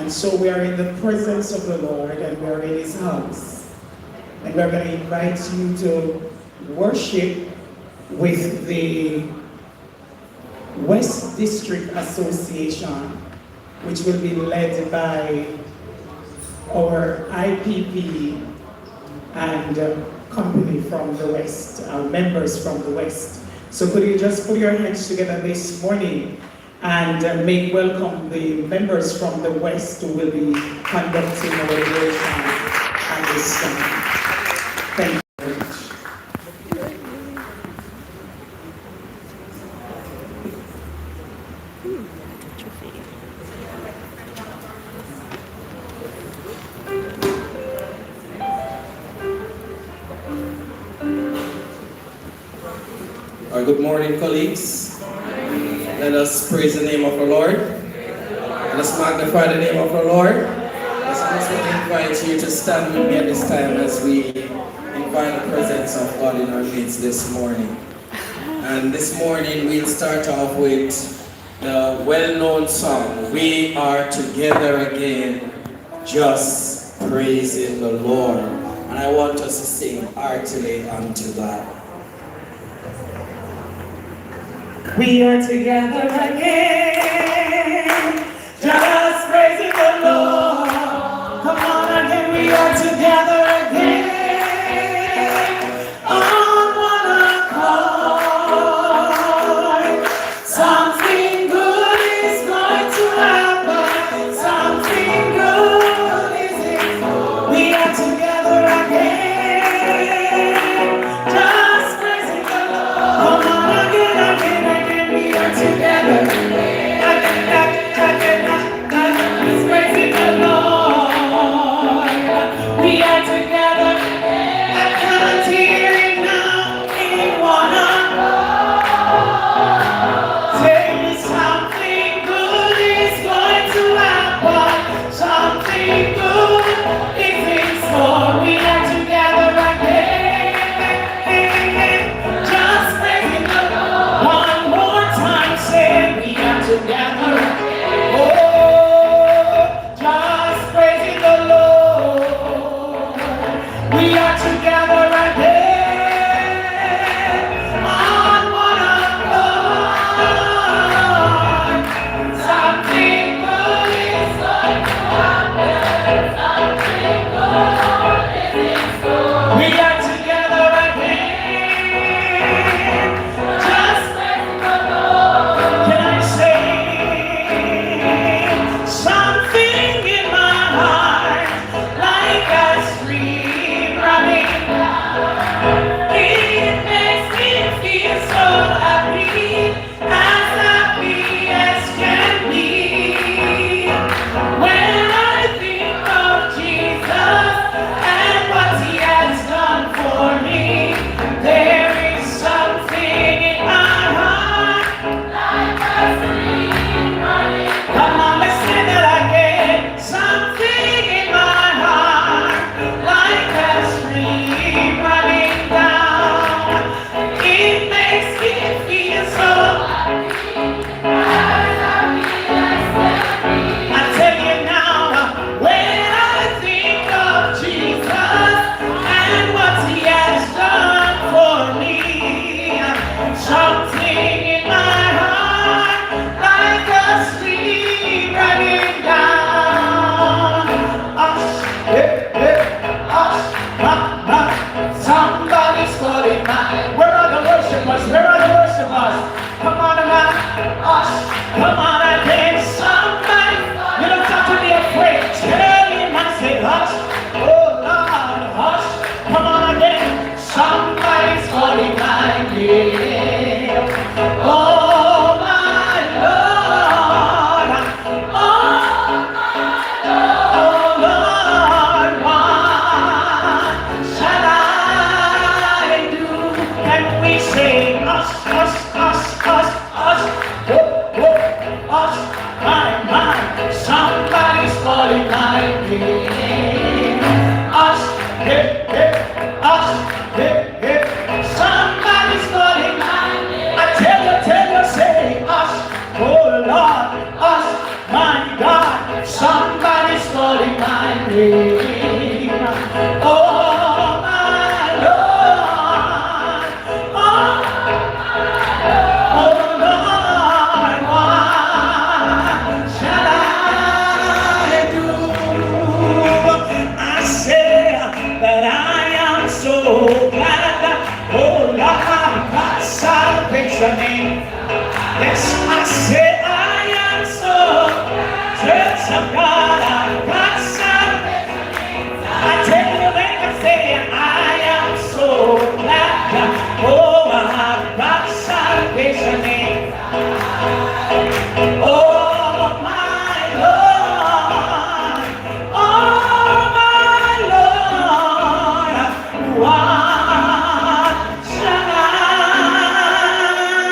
And so we are in the presence of the Lord and we are in His house. And we're going to invite you to worship with the West District Association, which will be led by our IPP and company from the West, our members from the West. So could you just put your hands together this morning and make welcome the members from the West who will be conducting our devotion at this time. Thank you very much. Good morning, colleagues. Let us praise the name of the Lord. Let us magnify the name of the Lord. Let's also invite you to stand with me at this time as we invite the presence of God in our midst this morning. And this morning we'll start off with the well-known song, "We Are Together Again, Just Praising the Lord." And I want us to sing heartily unto that. We are together again, just praising the Lord. Come on again, we are together again, on one accord. Something good is going to happen, something good is in store. We are together again, just praising the Lord. Come on again, again, again, we are together again, just praising the Lord. We are together, I can't hear it now, in one accord. Tell me something good is going to happen, something good is in store. We are together again, just praising the Lord. One more time, say we are together again. Oh, just praising the Lord. We are together again, on one accord. Something good is going to happen, something good is in store. We are together again, just praising the Lord. Can I say something in my heart, like a stream running down? It makes me feel so happy as can be. When I think of Jesus and what He has done for me, there is something in my heart, like a stream running. Come on, let's say that again. Something in my heart, like a stream running down. It makes me feel so happy as I tell you now, when I think of Jesus and what He has done for me, something in my heart, like a stream running down. Somebody's calling mine. Where are the worshipers? Where are the worshipers? Come on, man. Come on again. Somebody, you don't have to be afraid. Tell him I say hush. Oh Lord, hush. Come on again. Somebody's calling my name. Oh my Lord. Oh Lord, what shall I do? And we say, hush, hush, hush, hush, hush. Whoop, whoop, hush, my. Somebody's calling my name. Hush, hip, hip, hush, hip, hip. Somebody's calling my name. I tell you, say, hush, oh Lord, hush, my God. Somebody calling my name. Oh, my Lord. Oh, Lord, what shall I do? I say that I am so glad that, oh Lord, I've got salvation in. Yes, I say I am so church of God, I've got salvation. I tell you, like I say, I am so glad that, oh, I've got salvation in. Oh, my Lord, oh, my Lord, what shall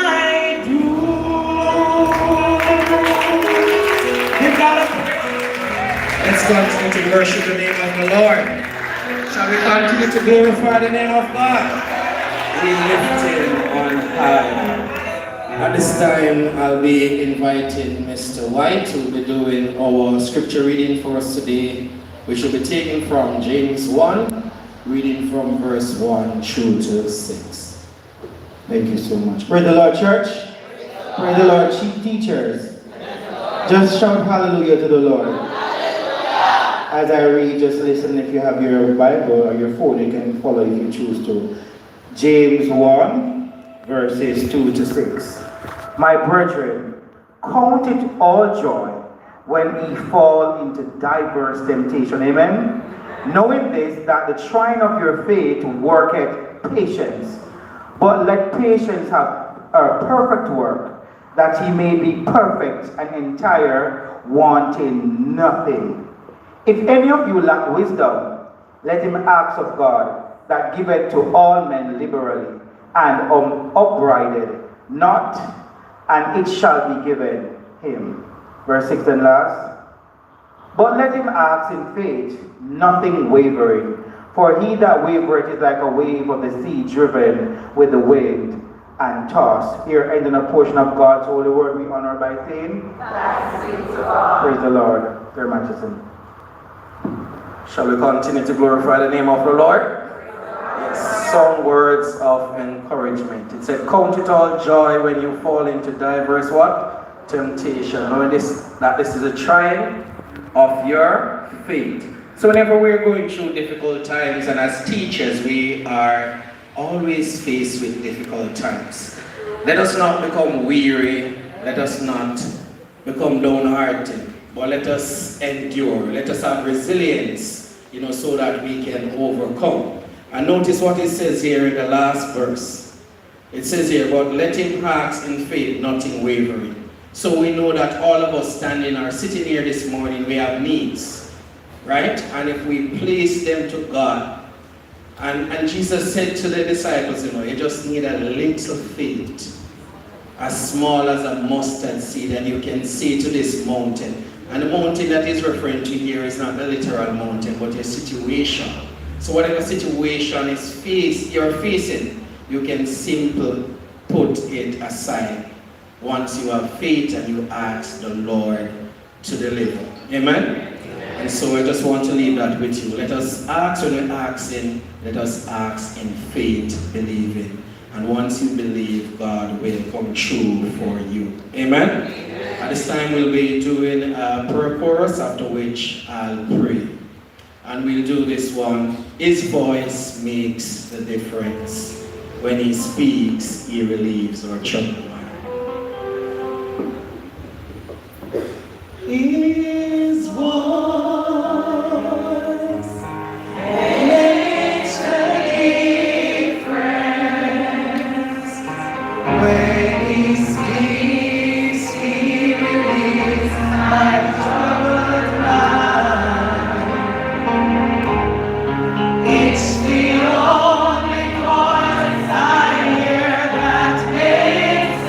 I do? You gotta pray. Let's continue to worship the name of the Lord. Shall we continue to glorify the name of God? We lift him on high. At this time, I'll be inviting Mr. White, who will be doing our scripture reading for us today, which will be taken from James 1, reading from verse 1 through to 6. Thank you so much. Praise the Lord, church. Praise the Lord, chief teachers. Just shout hallelujah to the Lord. As I read, just listen. If you have your Bible or your phone, you can follow if you choose to. James 1, verses 2 to 6. My brethren, count it all joy when ye fall into diverse temptation. Amen. Knowing this, that the trying of your faith worketh patience. But let patience have a perfect work, that ye may be perfect and entire, wanting nothing. If any of you lack wisdom, let him ask of God, that giveth to all men liberally, and upbraideth not, and it shall be given him. Verse 6 and last. But let him ask in faith, nothing wavering. For he that wavereth is like a wave of the sea driven with the wind and tossed. Here ending a portion of God's holy word, we honor by saying, praise the Lord, your majesty. Shall we continue to glorify the name of the Lord? Yes, some words of encouragement. It said, count it all joy when you fall into diverse what? Temptation. Knowing that this is a trying of your faith. So whenever we're going through difficult times, and as teachers, we are always faced with difficult times. Let us not become weary. Let us not become downhearted. But let us endure. Let us have resilience, so that we can overcome. And notice what it says here in the last verse. It says here, but let him ask in faith, nothing wavering. So we know that all of us standing or sitting here this morning, we have needs, right? And if we place them to God, and Jesus said to the disciples, you just need a little faith, as small as a mustard seed, and you can say to this mountain. And the mountain that is referring to here is not the literal mountain, but your situation. So whatever situation you're facing, you can simply put it aside once you have faith and you ask the Lord to deliver. Amen? And so I just want to leave that with you. Let us ask when we're asking, let us ask in faith, believing. And once you believe, God will come true for you. Amen? At this time we'll be doing a prayer chorus, after which I'll pray. And we'll do this one. His voice makes the difference. When he speaks, he relieves our trouble. His voice makes the difference. When he speaks, he relieves my troubled mind. It's the only voice I hear that makes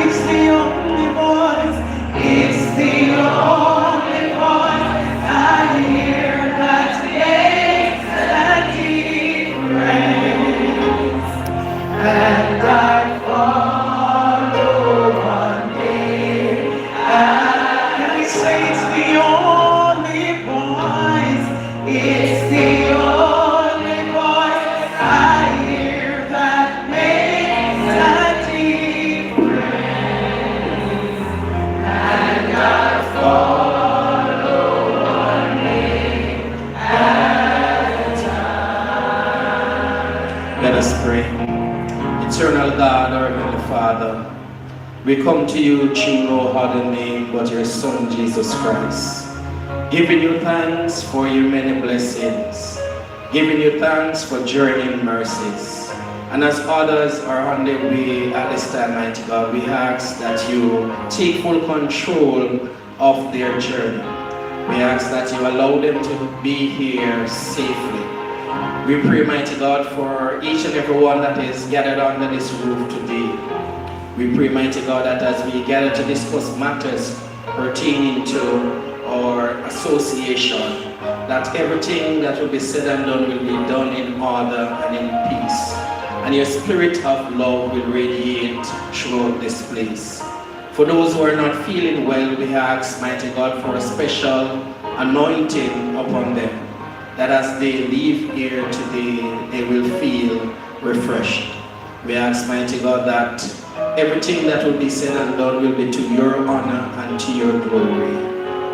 It's the only voice. It's the only voice I hear that makes a difference. And I follow one day. And I say it's the only voice. It's the only voice I hear that makes a difference. And I follow one day at a time. Let us pray. Eternal God, our Heavenly Father, we come to you through no other name but your Son, Jesus Christ. Giving you thanks for your many blessings. Giving you thanks for journeying mercies. And as others are on their way at this time, mighty God, we ask that you take full control of their journey. We ask that you allow them to be here safely. We pray, mighty God, for each and every one that is gathered under this roof today. We pray, mighty God, that as we gather to discuss matters pertaining to our association, that everything that will be said and done will be done in order and in peace. And your spirit of love will radiate throughout this place. For those who are not feeling well, we ask, mighty God, for a special anointing upon them, that as they leave here today, they will feel refreshed. We ask, mighty God, that everything that will be said and done will be to your honor and to your glory.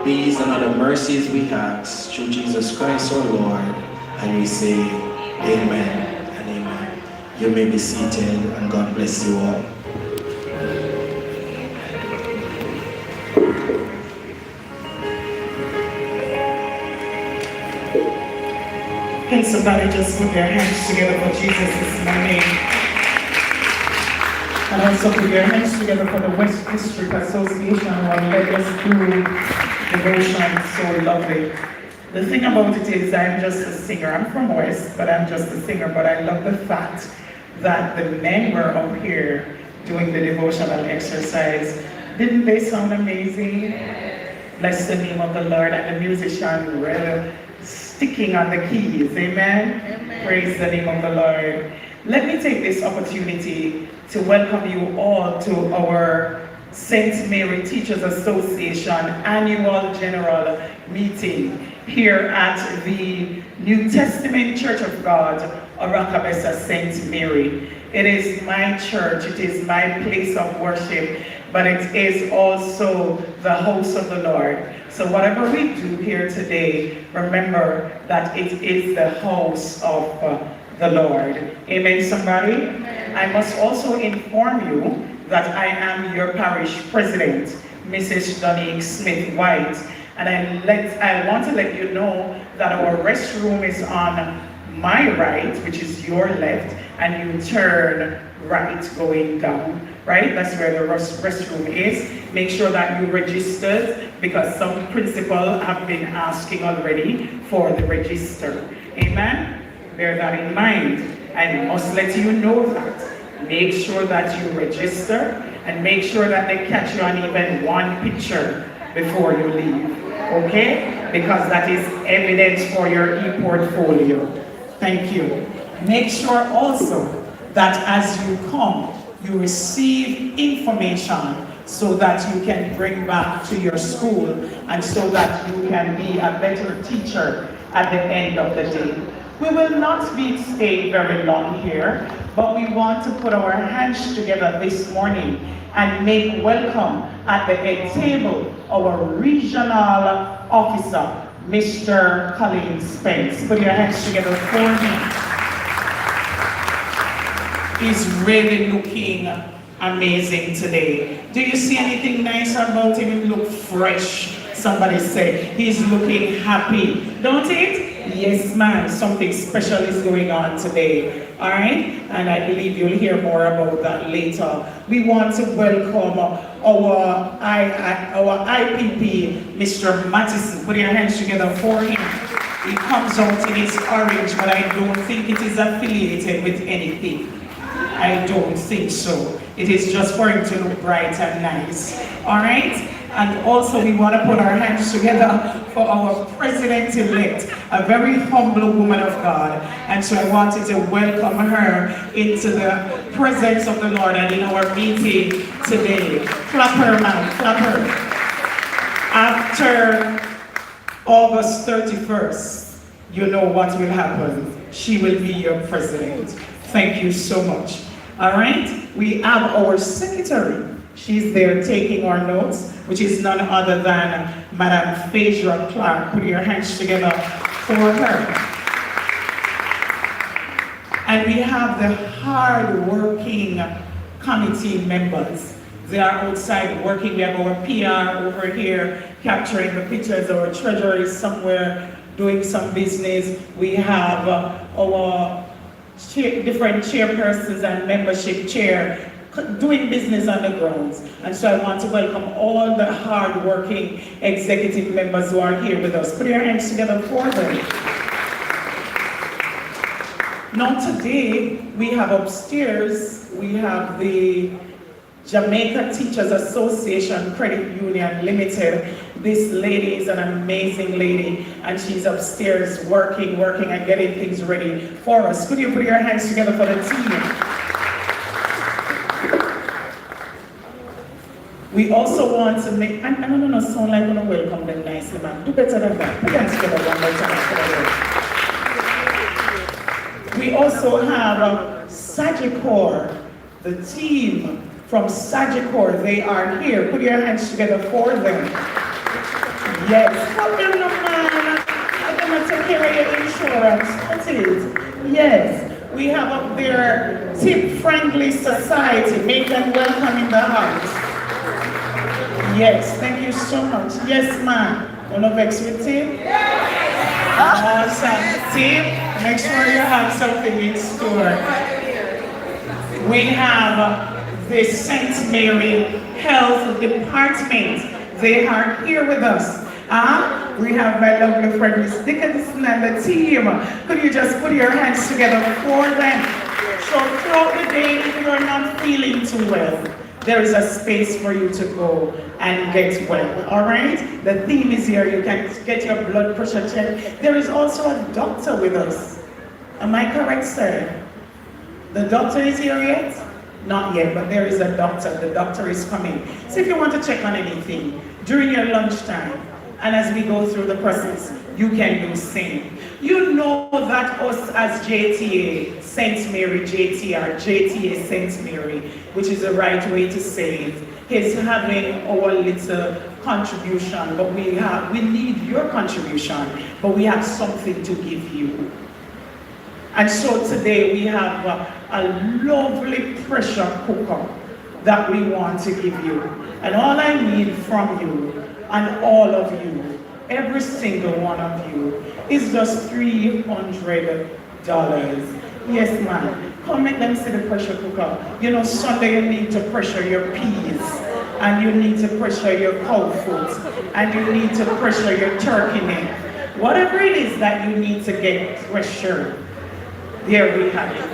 These and other mercies we ask through Jesus Christ our Lord, and we say amen and amen. You may be seated, and God bless you all. Can somebody just put their hands together for Jesus this morning? And also put your hands together for the West District Association who have led us through devotion so lovely. The thing about it is I'm just a singer. I'm from West, but I'm just a singer. But I love the fact that the men were up here doing the devotional exercise. Didn't they sound amazing? Bless the name of the Lord. And the musician really sticking on the keys. Amen? Amen. Praise the name of the Lord. Let me take this opportunity to welcome you all to our St. Mary Teachers Association Annual General Meeting here at the New Testament Church of God, Orakabesa St. Mary. It is my church, it is my place of worship, but it is also the house of the Lord. So whatever we do here today, remember that it is the house of the Lord. Amen, somebody? Amen. I must also inform you that I am your parish president, Mrs. Donique Smith White. And I want to let you know that our restroom is on my right, which is your left, and you turn right going down, right? That's where the restroom is. Make sure that you registered, because some principal have been asking already for the register. Amen? Bear that in mind. I must let you know that. Make sure that you register, and make sure that they catch you on even one picture before you leave. Okay? Because that is evidence for your e-portfolio. Thank you. Make sure also that as you come, you receive information so that you can bring back to your school, and so that you can be a better teacher at the end of the day. We will not be staying very long here, but we want to put our hands together this morning and make welcome at the head table our regional officer, Mr. Colin Spence. Put your hands together for him. He's really looking amazing today. Do you see anything nice about him? He looks fresh. Somebody say he's looking happy, don't it? Yes, ma'am. Something special is going on today. All right? And I believe you'll hear more about that later. We want to welcome our IPP, Mr. Mattison. Put your hands together for him. He comes out in his orange, but I don't think it is affiliated with anything. I don't think so. It is just for him to look bright and nice. All right? And also we want to put our hands together for our president-elect, a very humble woman of God. And so I wanted to welcome her into the presence of the Lord and in our meeting today. Clap her, man, clap her. After August 31st, you know what will happen. She will be your president. Thank you so much. All right? We have our secretary. She's there taking our notes, which is none other than Madam Phaedra Clark. Put your hands together for her. And we have the hard-working committee members. They are outside working. We have our PR over here capturing the pictures. Our treasurer is somewhere doing some business. We have our different chairpersons and membership chair doing business on the grounds. And so I want to welcome all the hard-working executive members who are here with us. Put your hands together for them. Now today, we have upstairs, we have the Jamaica Teachers Association Credit Union Limited. This lady is an amazing lady, and she's upstairs working and getting things ready for us. Could you put your hands together for the team? We also want to make, I don't sound like I'm going to welcome them nicely, man. Do better than that. Put your hands together one more time. We also have Sagicor, the team from Sagicor. They are here. Put your hands together for them. Yes. Help them, man. I'm going to take care of your insurance. That's it. Yes. We have up there Tip Friendly Society. Make them welcome in the house. Yes, thank you so much. Yes, ma'am. Wanna vex with Tip? Awesome. Tip, make sure you have something in store. We have the St. Mary Health Department. They are here with us. We have my lovely friend Miss Dickinson and the team. Could you just put your hands together for them? So throughout the day, if you're not feeling too well, there is a space for you to go and get well, all right? The theme is here. You can get your blood pressure checked. There is also a doctor with us. Am I correct, sir? The doctor is here yet? Not yet, but there is a doctor. The doctor is coming. So if you want to check on anything during your lunchtime, and as we go through the process, you can do same. You know that us as JTA, St. Mary, JTR, JTA St. Mary, which is the right way to say it, is having our little contribution, but we need your contribution, but we have something to give you. And so today we have a lovely pressure cooker that we want to give you. And all I need from you, and all of you, every single one of you, is just $300. Yes, ma'am. Come make them see the pressure cooker. You know, Sunday you need to pressure your peas, and you need to pressure your cow foot, and you need to pressure your turkey neck. Whatever it is that you need to get pressured, there we have it.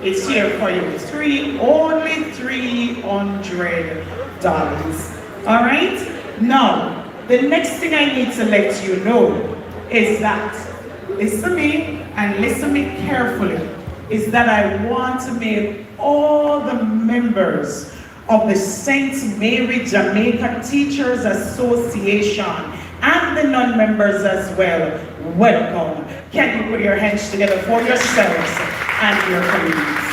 It's here for you. It's only $300. All right? Now, the next thing I need to let you know is that, listen to me and listen to me carefully, is that I want to make all the members of the St. Mary Jamaica Teachers Association and the non-members as well, welcome. Can you put your hands together for yourselves and your colleagues?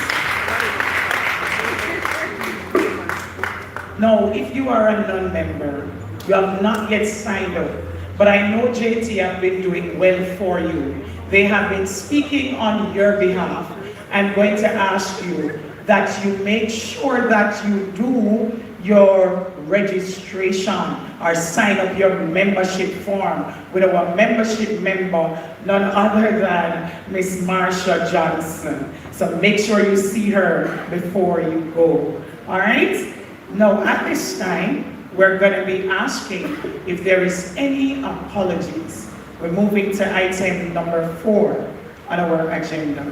Now, if you are a non-member, you have not yet signed up, but I know JT have been doing well for you. They have been speaking on your behalf. I'm going to ask you that you make sure that you do your registration or sign up your membership form with our membership member, none other than Miss Marsha Johnson. So make sure you see her before you go. All right? Now at this time, we're going to be asking if there is any apologies. We're moving to item number 4 on our agenda.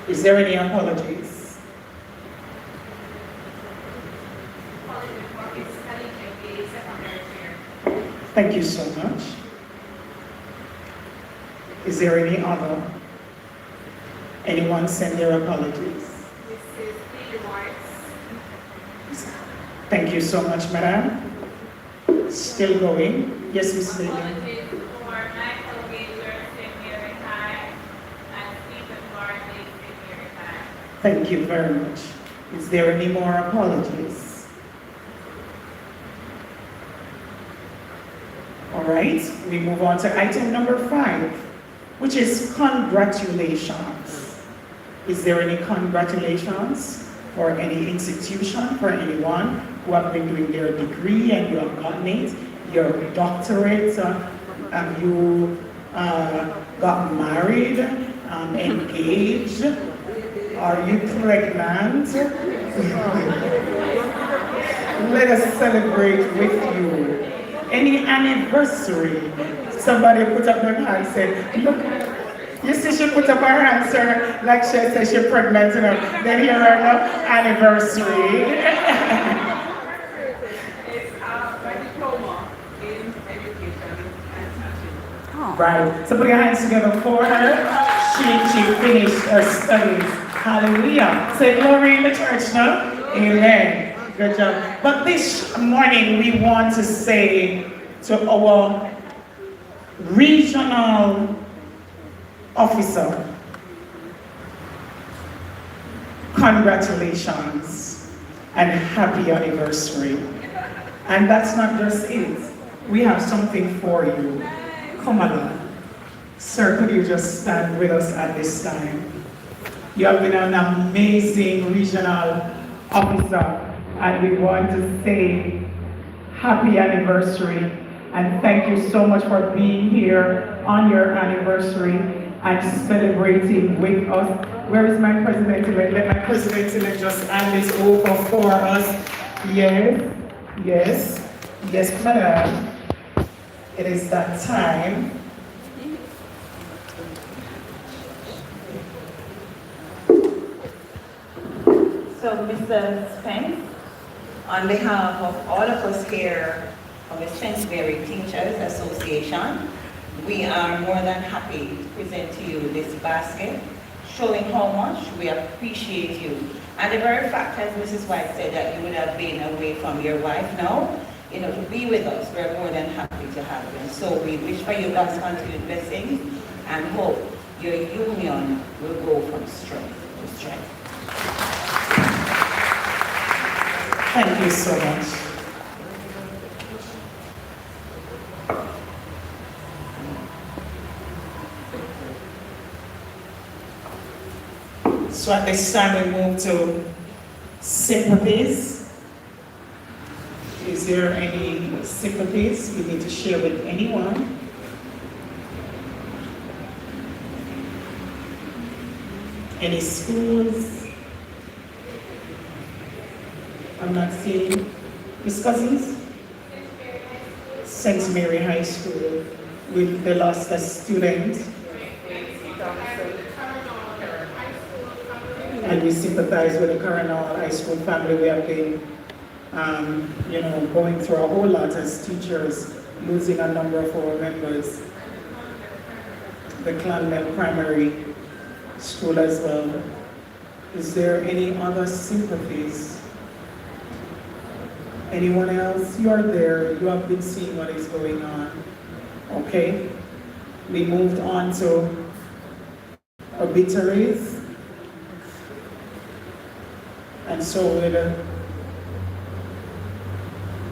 Is there any apologies? Thank you so much. Is there any other? Anyone send their apologies? Thank you so much, madam. Still going. Yes, Miss Lily. Apologies for Michael Gager, St. High, and Stephen Bartley, St. High. Thank you very much. Is there any more apologies? All right, we move on to item number 5, which is congratulations. Is there any congratulations for any institution, for anyone who have been doing their degree and you have gotten it, your doctorate, have you got married, engaged, are you pregnant? Let us celebrate with you. Any anniversary, somebody put up their hand and said, look, you see she put up her hand, sir, like she said she's pregnant, you know, then here are no anniversary. It's my diploma in education and teaching. Right, so put your hands together for her. She finished her studies. Hallelujah. Say glory in the church now. Amen. Good job. But this morning we want to say to our regional officer, congratulations and happy anniversary. And that's not just it. We have something for you. Come along. Sir, could you just stand with us at this time? You have been an amazing regional officer, and we want to say happy anniversary and thank you so much for being here on your anniversary and celebrating with us. Where is my president-elect? Let my president-elect just hand this over for us. Yes, yes, yes, madam. It is that time. So, Mr. Spence, on behalf of all of us here of the St. Mary Teachers Association, we are more than happy to present to you this basket, showing how much we appreciate you. And the very fact, as Mrs. White said, that you would have been away from your wife now, you know, to be with us, we're more than happy to have you. So we wish for you God's continued blessings and hope your union will go from strength to strength. Thank you so much. So at this time we move to sympathies. Is there any sympathies you need to share with anyone? Any schools? I'm not seeing. Miss Cousins? St. Mary High School. They lost a student. And we sympathize with the Coronal High School family. We have been, going through a whole lot as teachers, losing a number of our members. The Clonmel Primary School as well. Is there any other sympathies? Anyone else? You are there. You have been seeing what is going on. Okay. We moved on to obituaries. And so we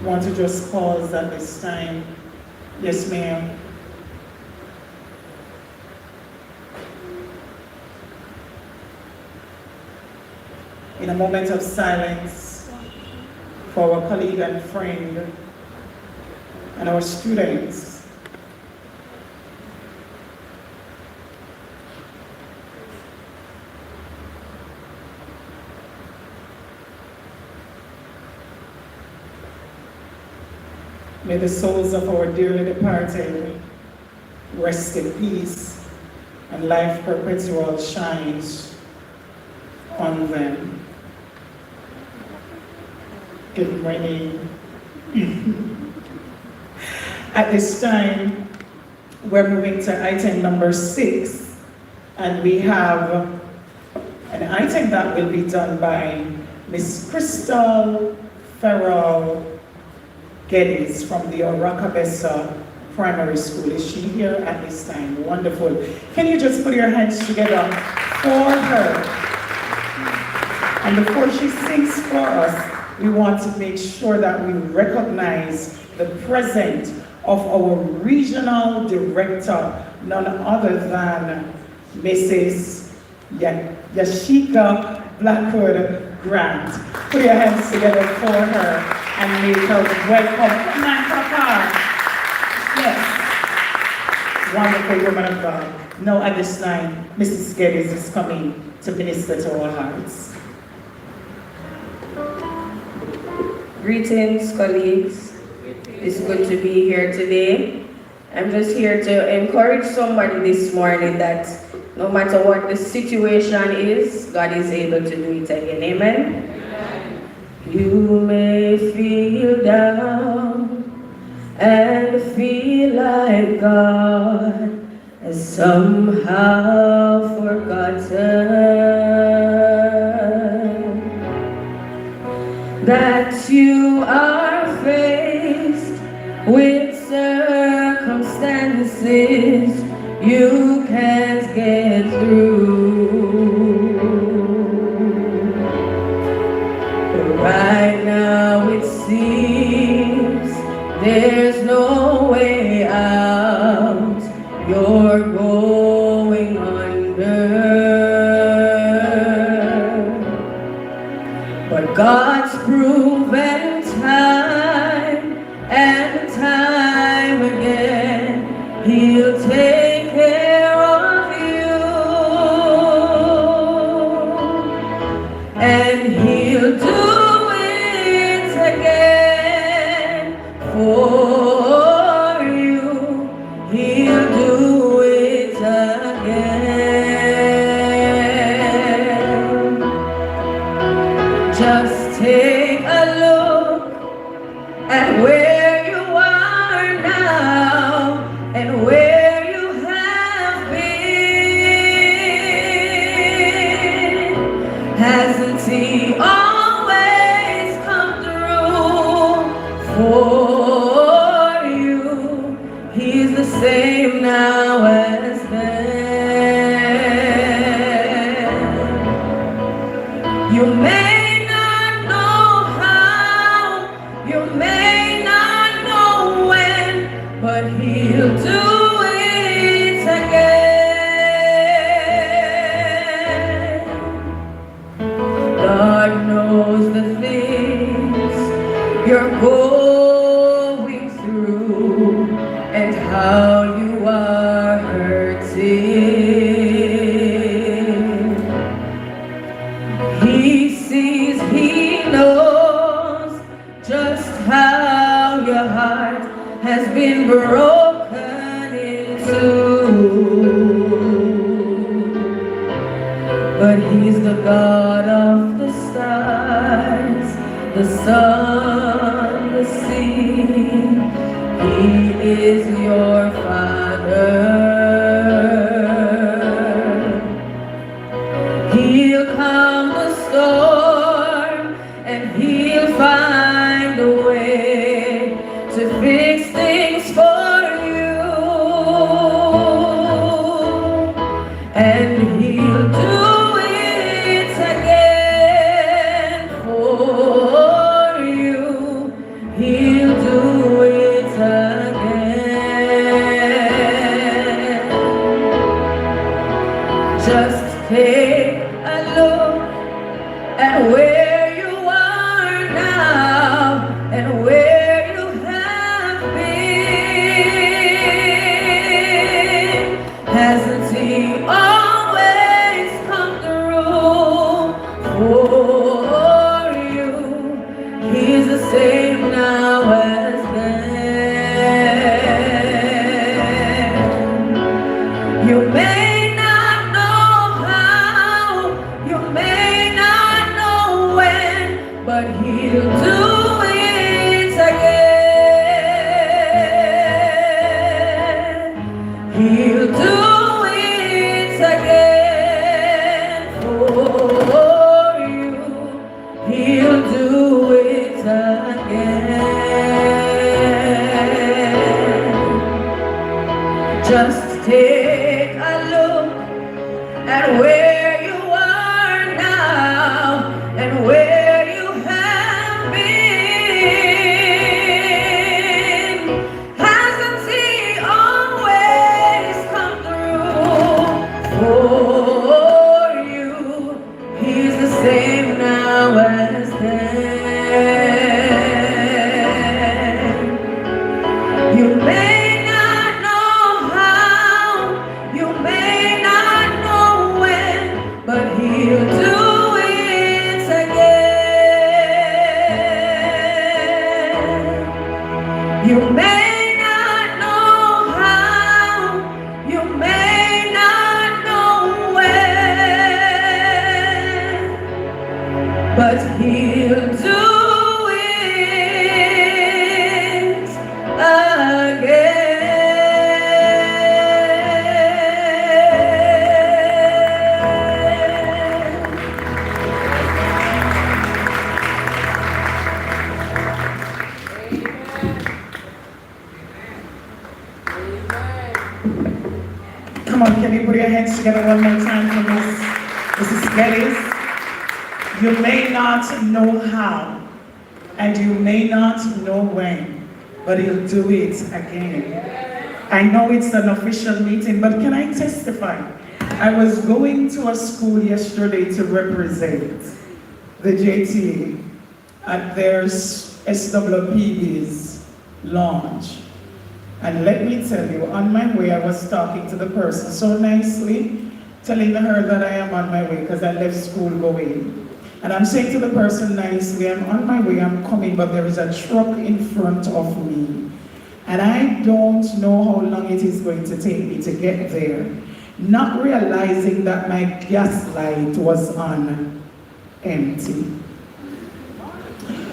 want to just pause at this time. Yes, ma'am. In a moment of silence for our colleague and friend and our students. May the souls of our dearly departed rest in peace and life perpetual shines on them. Good morning. At this time, we're moving to item number 6, and we have an item that will be done by Miss Crystal Farrell Geddes from the Orakabessa Primary School. Is she here at this time? Wonderful. Can you just put your hands together for her? And before she sings for us, we want to make sure that we recognize the presence of our regional director, none other than Mrs. Yashika Blackwood Grant. Put your hands together for her and make her welcome. Come on, Papa. Yes. Wonderful woman of God. Now at this time, Mrs. Geddes is coming to minister to our hearts. Greetings, colleagues. It's good to be here today. I'm just here to encourage somebody this morning that no matter what the situation is, God is able to do it again. Amen? Amen. You may feel down and feel like God has somehow forgotten that you are faced with circumstances you can't get through. But right now it seems there's no way out. You're going under. But God's proven time and time again, He'll take care of you, and He'll do it again for you. He'll do it again. Just take a look at where you are now and where you have been. Hasn't He always come through for you? He's the same now as then. You may not know how, you may not know when, but He'll do it again. God knows the things you're going through and how you are hurting. He sees, He knows just how your heart has been broken into. But He's the God of the stars, the sun, the sea. He is your Father. He'll calm the storm and He'll find a way to fix things for you, and He'll do it again for you. He'll do it again. Just take a look at where you are now and where you have been. Hasn't He always come through for you? He's the same now as then. You may not know how, you may but he'll do it again. He'll do it again for you. He'll do it again. Just take a look at where you are now and where you have been. Hasn't he always come through for you? He's the same now as then. You may not know how, you may not know when, but he'll do it again. You may not know how, you may not know when, but he'll do it again. Come on, can you put your hands together one more time for Mrs. Geddes? You may not know how, and you may not know when, but he'll do it again. I know it's an official meeting, but can I testify? I was going to a school yesterday to represent the JTA at their SWPB's launch. And let me tell you, on my way, I was talking to the person so nicely, telling her that I am on my way because I left school going. And I'm saying to the person nicely, I'm on my way, I'm coming, but there is a truck in front of me. And I don't know how long it is going to take me to get there, not realizing that my gas light was on empty.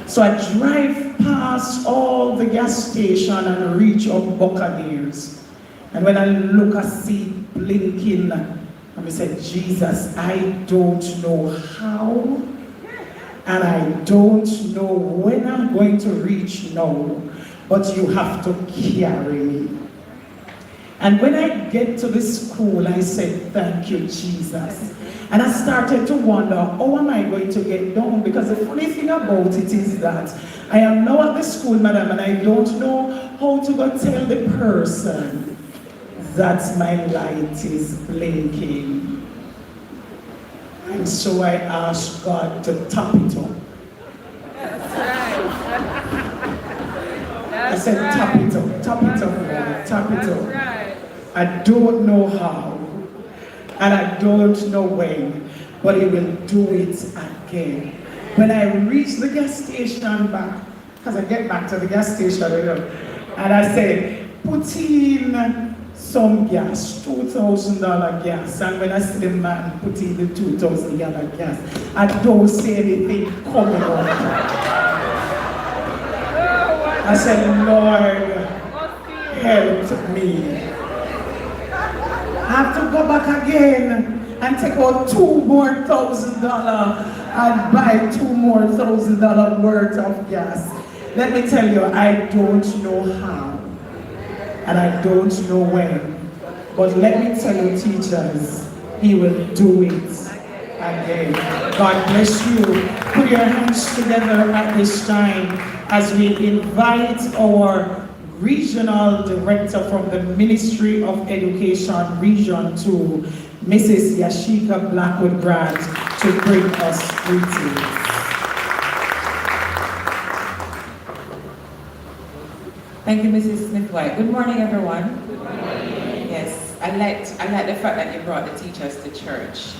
So I drive past all the gas station and reach up Buccaneers. And when I look, I see blinking. And I said, Jesus, I don't know how, and I don't know when I'm going to reach now, but you have to carry me. And when I get to the school, I said, thank you, Jesus. And I started to wonder, how am I going to get down? Because the funny thing about it is that I am now at the school, madam, and I don't know how to go tell the person that my light is blinking. And so I asked God to top it up. I said, top it up, Lord, top it up. I don't know how, and I don't know when, but he will do it again. When I reach the gas station back, because I get back to the gas station, and I said, put in some gas, $2,000 gas. And when I see the man put in the $2,000 gas, I don't see anything coming out. I said, Lord, help me. I have to go back again and take out $2,000 more and buy $2,000 more worth of gas. Let me tell you, I don't know how, and I don't know when, but let me tell you, teachers, he will do it again. God bless you. Put your hands together at this time as we invite our Regional Director from the Ministry of Education, Region 2, Mrs. Yashika Blackwood Grant, to bring us greetings. Thank you, Mrs. Smith-White. Good morning, everyone. Good morning. Yes, I like the fact that you brought the teachers to church,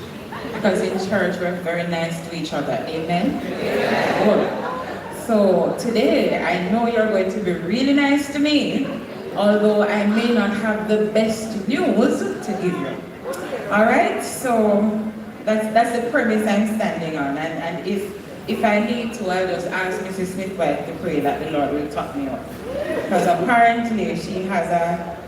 because in church we're very nice to each other. Amen? Amen. Good. So today, I know you're going to be really nice to me, although I may not have the best news to give you. All right, so that's the premise I'm standing on. And if if I need to, I'll just ask Mrs. Smith-White to pray that the Lord will top me up. Because apparently she has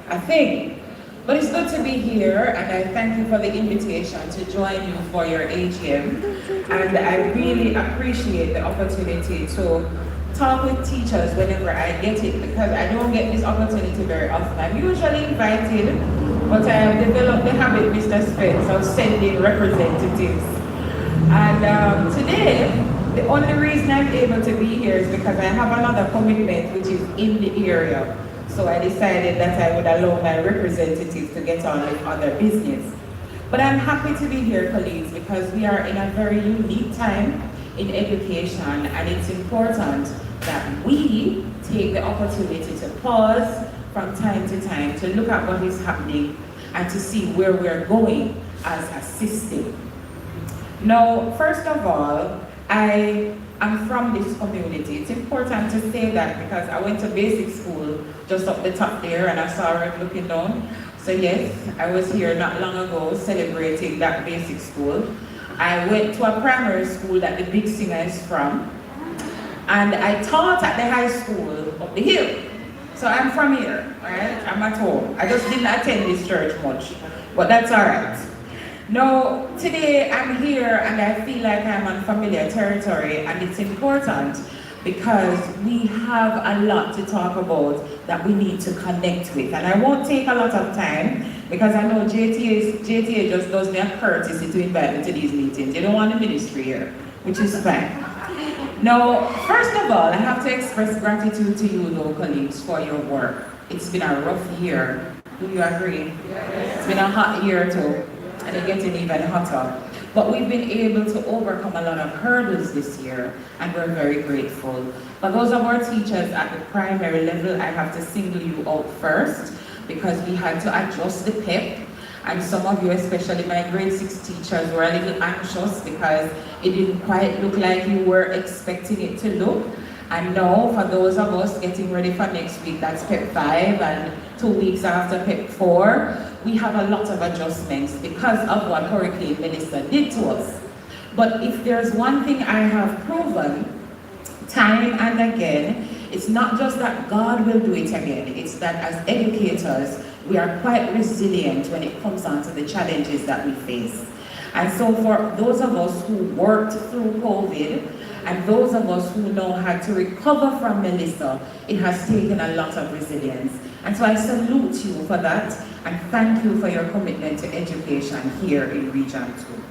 a thing. But it's good to be here, and I thank you for the invitation to join you for your AGM. And I really appreciate the opportunity to talk with teachers whenever I get it, because I don't get this opportunity very often. I'm usually invited, but I have developed the habit, Mr. Spence, of sending representatives. And today, the only reason I'm able to be here is because I have another commitment which is in the area. So I decided that I would allow my representatives to get on with other business. But I'm happy to be here, colleagues, because we are in a very unique time in education, and it's important that we take the opportunity to pause from time to time to look at what is happening and to see where we're going as a system. Now, first of all, I am from this community. It's important to say that because I went to basic school just up the top there and I saw her looking down. So yes, I was here not long ago celebrating that basic school. I went to a primary school that the big singer is from, and I taught at the high school up the hill. So I'm from here, right? I'm at home. I just didn't attend this church much, but that's all right. Now, today I'm here and I feel like I'm on familiar territory, and it's important because we have a lot to talk about that we need to connect with. And I won't take a lot of time because I know JTA just does me a courtesy to invite me to these meetings. You don't want the ministry here, which is fine. Now, first of all, I have to express gratitude to you, though, colleagues, for your work. It's been a rough year. Do you agree? Yes. It's been a hot year too, and it's getting even hotter. But we've been able to overcome a lot of hurdles this year, and we're very grateful. For those of our teachers at the primary level, I have to single you out first because we had to adjust the PEP. And some of you, especially my grade 6 teachers, were a little anxious because it didn't quite look like you were expecting it to look. And now, for those of us getting ready for next week, that's PEP 5, and 2 weeks after PEP 4, we have a lot of adjustments because of what Hurricane Melissa did to us. But if there's one thing I have proven time and again, it's not just that God will do it again, it's that as educators, we are quite resilient when it comes down to the challenges that we face. And so for those of us who worked through COVID, and those of us who know how to recover from Melissa, it has taken a lot of resilience. And so I salute you for that, and thank you for your commitment to education here in Region 2.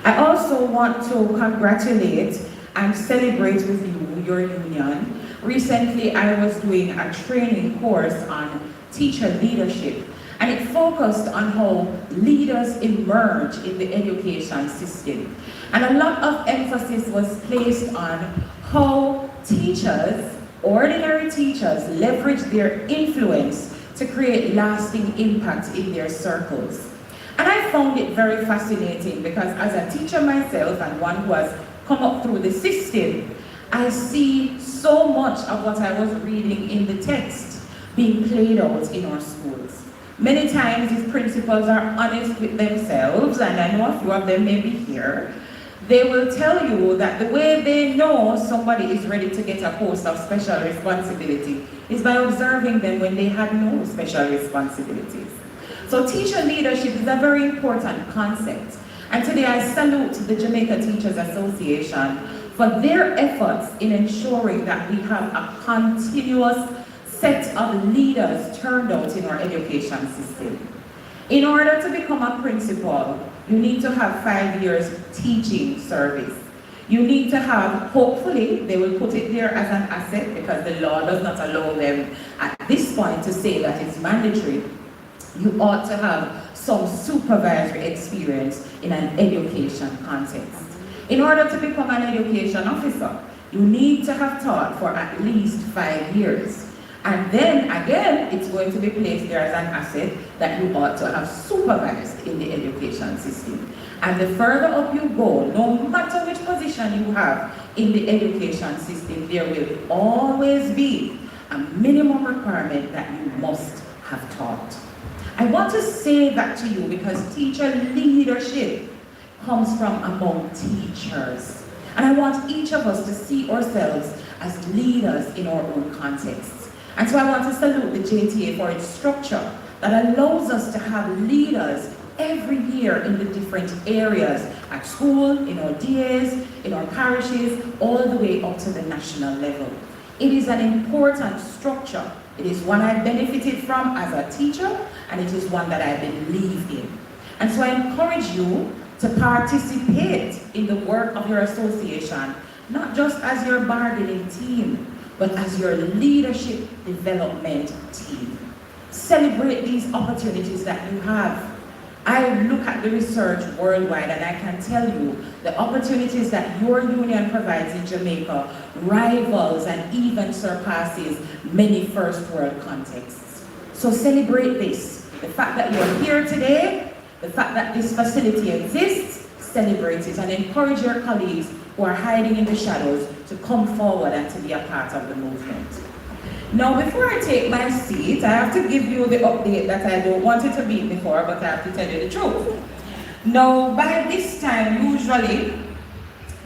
I also want to congratulate and celebrate with you, your union. Recently, I was doing a training course on teacher leadership, and it focused on how leaders emerge in the education system. And a lot of emphasis was placed on how teachers, ordinary teachers, leverage their influence to create lasting impact in their circles. And I found it very fascinating because as a teacher myself and one who has come up through the system, I see so much of what I was reading in the text being played out in our schools. Many times these principals are honest with themselves, and I know a few of them may be here. They will tell you that the way they know somebody is ready to get a post of special responsibility is by observing them when they had no special responsibilities. So teacher leadership is a very important concept. And today I salute the Jamaica Teachers Association for their efforts in ensuring that we have a continuous set of leaders turned out in our education system. In order to become a principal, you need to have 5 years teaching service. You need to have, hopefully, they will put it there as an asset because the law does not allow them at this point to say that it's mandatory. You ought to have some supervisory experience in an education context. In order to become an education officer, you need to have taught for at least 5 years. And then again, it's going to be placed there as an asset that you ought to have supervised in the education system. And the further up you go, no matter which position you have in the education system, there will always be a minimum requirement that you must have taught. I want to say that to you because teacher leadership comes from among teachers. And I want each of us to see ourselves as leaders in our own contexts. And so I want to salute the JTA for its structure that allows us to have leaders every year in the different areas, at school, in our DAs, in our parishes, all the way up to the national level. It is an important structure. It is one I benefited from as a teacher, and it is one that I believe in. And so I encourage you to participate in the work of your association, not just as your bargaining team, but as your leadership development team. Celebrate these opportunities that you have. I look at the research worldwide and I can tell you the opportunities that your union provides in Jamaica rivals and even surpasses many first world contexts. So celebrate this. The fact that you're here today, the fact that this facility exists, celebrate it and encourage your colleagues who are hiding in the shadows to come forward and to be a part of the movement. Now, before I take my seat, I have to give you the update that I don't want it to be before, but I have to tell you the truth. Now, by this time, usually,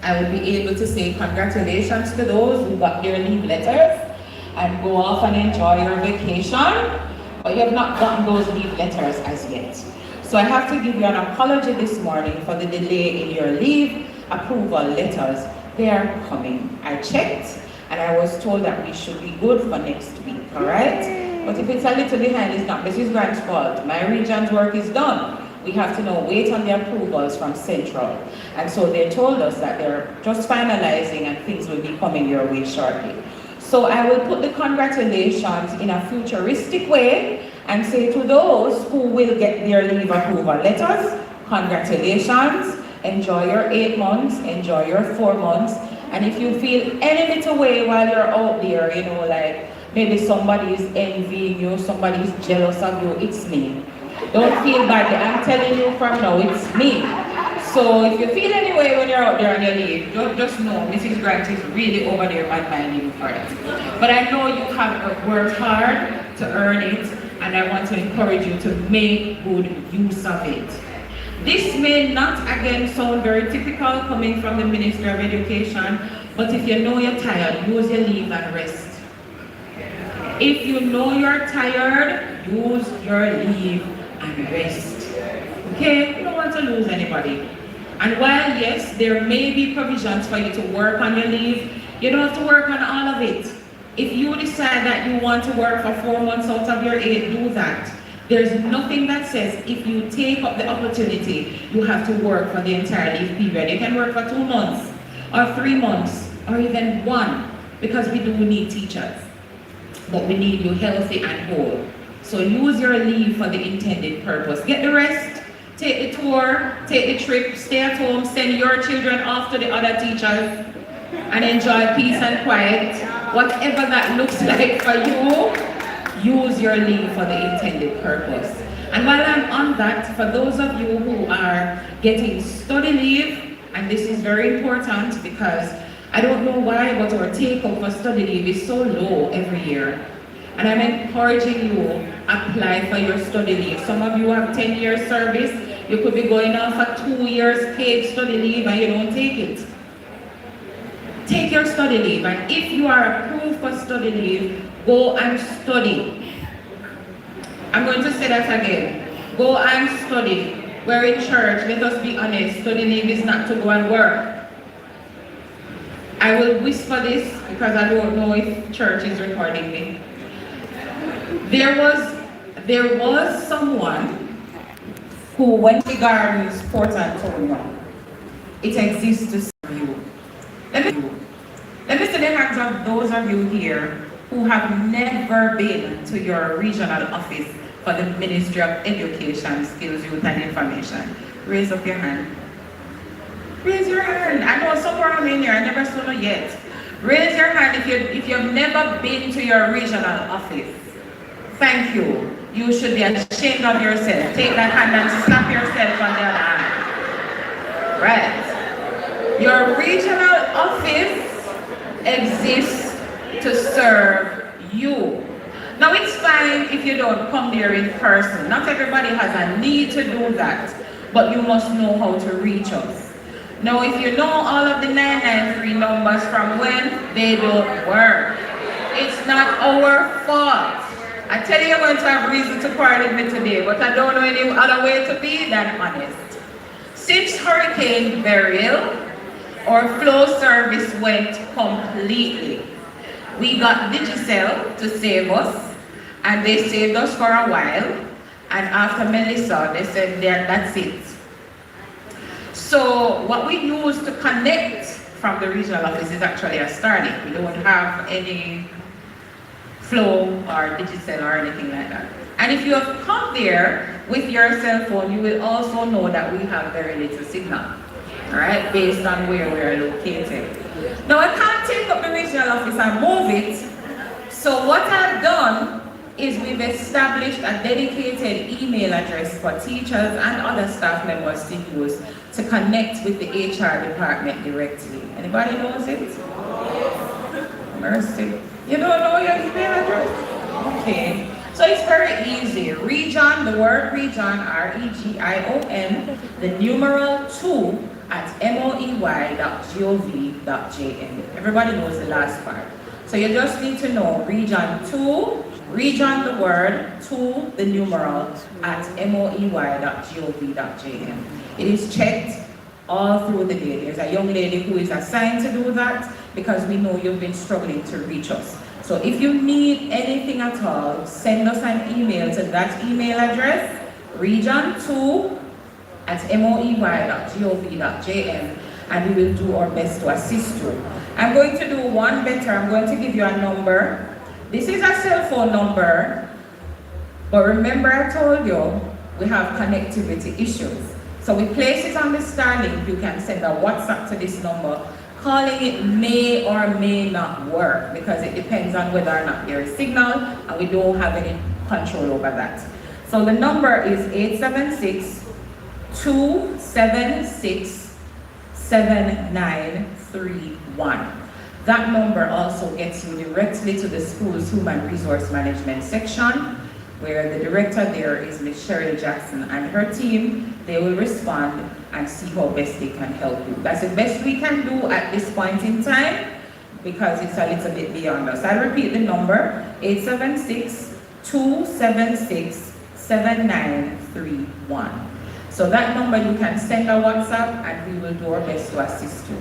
I would be able to say congratulations to those who got their leave letters and go off and enjoy your vacation, but you have not gotten those leave letters as yet. So I have to give you an apology this morning for the delay in your leave approval letters. They are coming. I checked, and I was told that we should be good for next week, all right? But if it's a little behind, it's not Mrs. Grant's fault. My region's work is done. We have to now wait on the approvals from Central. And so they told us that they're just finalizing and things will be coming your way shortly. So I will put the congratulations in a futuristic way and say to those who will get their leave approval letters, congratulations, enjoy your 8 months, enjoy your 4 months, and if you feel any little way while you're out there, you know, like maybe somebody is envying you, somebody is jealous of you, it's me. Don't feel bad, I'm telling you from now, it's me. So if you feel any way when you're out there on your leave, just know Mrs. Grant is really over there minding for it. But I know you have worked hard to earn it, and I want to encourage you to make good use of it. This may not again sound very typical coming from the Minister of Education, but if you know you're tired, use your leave and rest. If you know you're tired, use your leave and rest. Okay? You don't want to lose anybody. And while yes, there may be provisions for you to work on your leave, you don't have to work on all of it. If you decide that you want to work for 4 months out of your 8, do that. There's nothing that says if you take up the opportunity, you have to work for the entire leave period. You can work for 2 months, or 3 months, or even 1, because we do need teachers. But we need you healthy and whole. So use your leave for the intended purpose. Get the rest, take the tour, take the trip, stay at home, send your children off to the other teachers, and enjoy peace and quiet. Whatever that looks like for you, use your leave for the intended purpose. And while I'm on that, for those of you who are getting study leave, and this is very important because I don't know why, but our take-up for study leave is so low every year. And I'm encouraging you, apply for your study leave. Some of you have 10 years service, you could be going on for 2 years paid study leave and you don't take it. Take your study leave, and if you are approved for study leave, go and study. I'm going to say that again. Go and study. We're in church, let us be honest, study leave is not to go and work. I will whisper this because I don't know if church is recording me. There was someone who went to Gardens, Port Antonio. It exists to serve you. Let me see the hands of those of you here who have never been to your regional office for the Ministry of Education, Skills, Youth and Information. Raise up your hand. Raise your hand. I know somewhere I'm in here, I never saw you yet. Raise your hand if you've never been to your regional office. Thank you. You should be ashamed of yourself. Take that hand and slap yourself on the other hand. Right. Your regional office exists to serve you. Now it's fine if you don't come there in person. Not everybody has a need to do that, but you must know how to reach us. Now, if you know all of the 993 numbers from when, they don't work. It's not our fault. I tell you, you're going to have reason to quarrel with me today, but I don't know any other way to be than honest. Since Hurricane Beryl, our flow service went completely. We got Digicel to save us, and they saved us for a while. And after Melissa, they said, that's it. So what we use to connect from the regional office is actually a Starlink. We don't have any Flow or Digicel or anything like that. And if you have come there with your cell phone, you will also know that we have very little signal, all right, based on where we are located. Now I can't take up the regional office and move it. So what I've done is we've established a dedicated email address for teachers and other staff members to use to connect with the HR department directly. Anybody knows it? Mercy. You don't know your email address? Okay. So it's very easy. Region, the word region, R-E-G-I-O-N, the numeral 2 at moey.gov.jm. Everybody knows the last part. So you just need to know region 2, region the word, 2 the numeral at moey.gov.jm. It is checked all through the day. There's a young lady who is assigned to do that because we know you've been struggling to reach us. So if you need anything at all, send us an email to that email address, region2 at moey.gov.jm, and we will do our best to assist you. I'm going to do one better. I'm going to give you a number. This is a cell phone number, but remember I told you we have connectivity issues. So we place it on the Starlink. You can send a WhatsApp to this number. Calling it may or may not work because it depends on whether or not there is signal, and we don't have any control over that. So the number is 876-276-7931. That number also gets you directly to the school's human resource management section, where the director there is Ms. Cheryl Jackson and her team. They will respond and see how best they can help you. That's the best we can do at this point in time because it's a little bit beyond us. I'll repeat the number, 876-276-7931. So that number you can send a WhatsApp and we will do our best to assist you.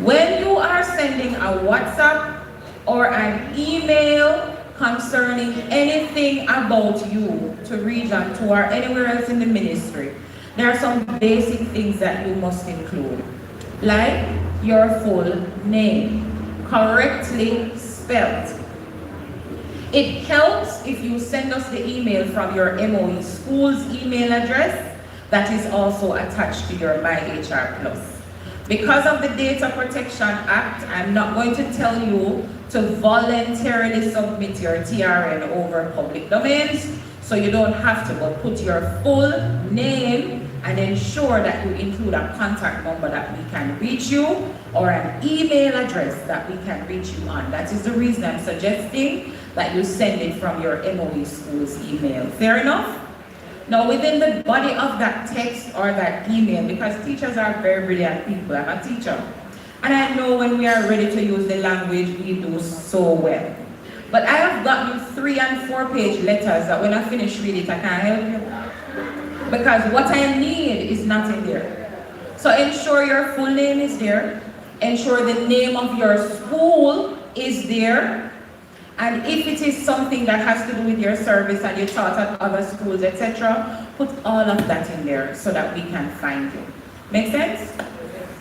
When you are sending a WhatsApp or an email concerning anything about you to Region 2 or anywhere else in the ministry, there are some basic things that you must include, like your full name, correctly spelled. It helps if you send us the email from your MOE school's email address that is also attached to your MyHR Plus. Because of the Data Protection Act, I'm not going to tell you to voluntarily submit your TRN over public domains, so you don't have to, but put your full name and ensure that you include a contact number that we can reach you or an email address that we can reach you on. That is the reason I'm suggesting that you send it from your MOE school's email. Fair enough? Now, within the body of that text or that email, because teachers are very brilliant people, I'm a teacher, and I know when we are ready to use the language, we do so well. But I have gotten 3- and 4-page letters that when I finish reading it, I can't help you. Because what I need is not in there. So ensure your full name is there. Ensure the name of your school is there. And if it is something that has to do with your service and you taught at other schools, etc., put all of that in there so that we can find you. Make sense?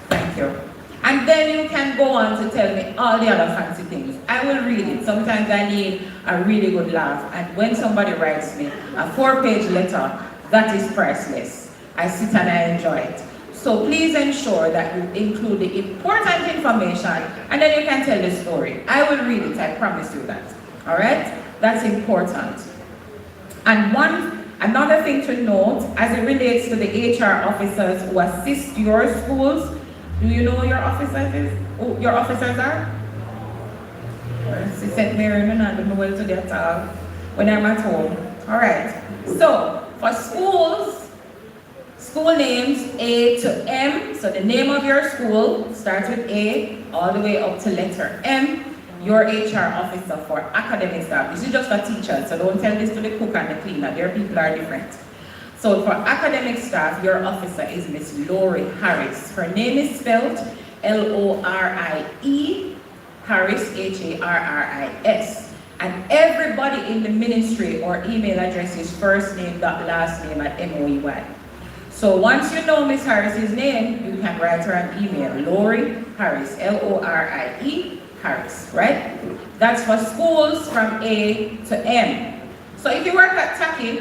Thank you. And then you can go on to tell me all the other fancy things. I will read it. Sometimes I need a really good laugh. And when somebody writes me a 4-page letter, that is priceless. I sit and I enjoy it. So please ensure that you include the important information and then you can tell the story. I will read it, I promise you that. All right? That's important. And another thing to note, as it relates to the HR officers who assist your schools, do you know who your officers is? Who your officers are? St. Mary, I don't know where to get when I'm at home. All right. So, for schools, School names A to M. So the name of your school starts with A all the way up to letter M. Your HR officer for academic staff. This is just for teachers, so don't tell this to the cook and the cleaner. Their people are different. So for academic staff, your officer is Miss Lori Harris. Her name is spelled L-O-R-I-E, Harris, H-A-R-R-I-S. And everybody in the ministry or email address is first name dot last name at MOEY. So once you know Miss Harris's name, you can write her an email, Lori Harris, L-O-R-I-E, Harris, right? That's for schools from A to M. So if you work at Taki,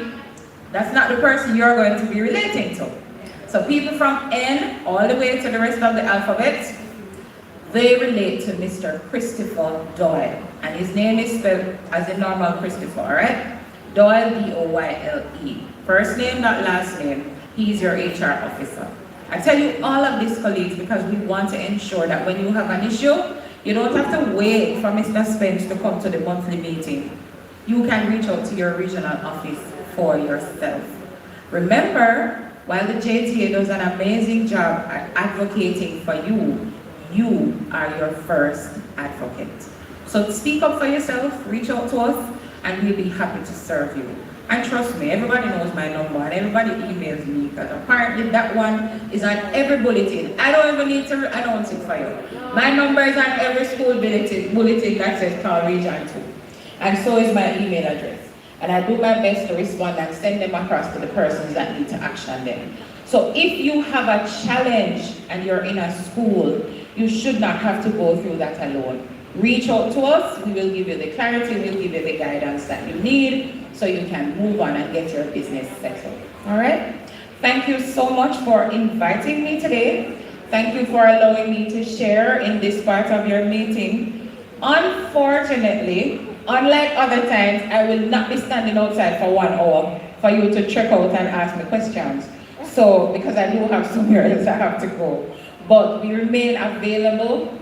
that's not the person you're going to be relating to. So people from N all the way to the rest of the alphabet, they relate to Mr. Christopher Doyle. And his name is spelled as a normal Christopher, all right? Doyle, D-O-Y-L-E. First name, not last name. He's your HR officer. I tell you all of this, colleagues, because we want to ensure that when you have an issue, you don't have to wait for Mr. Spence to come to the monthly meeting. You can reach out to your regional office for yourself. Remember, while the JTA does an amazing job at advocating for you, you are your first advocate. So speak up for yourself, reach out to us, and we'll be happy to serve you. And trust me, everybody knows my number and everybody emails me because apparently that one is on every bulletin. I don't even need to announce it for you. My number is on every school bulletin that says call Region 2. And so is my email address. And I do my best to respond and send them across to the persons that need to action them. So if you have a challenge and you're in a school, you should not have to go through that alone. Reach out to us, we will give you the clarity, we'll give you the guidance that you need so you can move on and get your business settled. All right? Thank you so much for inviting me today. Thank you for allowing me to share in this part of your meeting. Unfortunately, unlike other times, I will not be standing outside for 1 hour for you to check out and ask me questions. So, because I do have somewhere else I have to go. But we remain available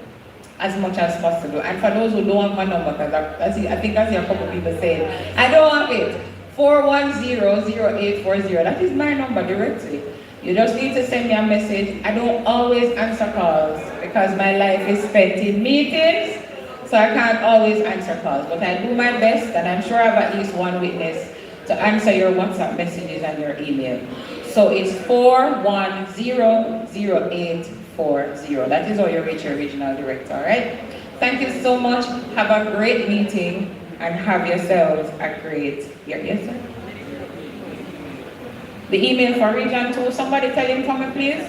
as much as possible. And for those who don't have my number, because I think I see a couple of people saying, I don't have it, 410-0840, that is my number directly. You just need to send me a message. I don't always answer calls because my life is spent in meetings, so I can't always answer calls. But I do my best, and I'm sure I have at least one witness to answer your WhatsApp messages and your email. So it's 410-0840. That is how you reach your regional director, all right? Thank you so much. Have a great meeting and have yourselves a great year. Yes, sir? The email for Region 2, somebody tell him for me, please.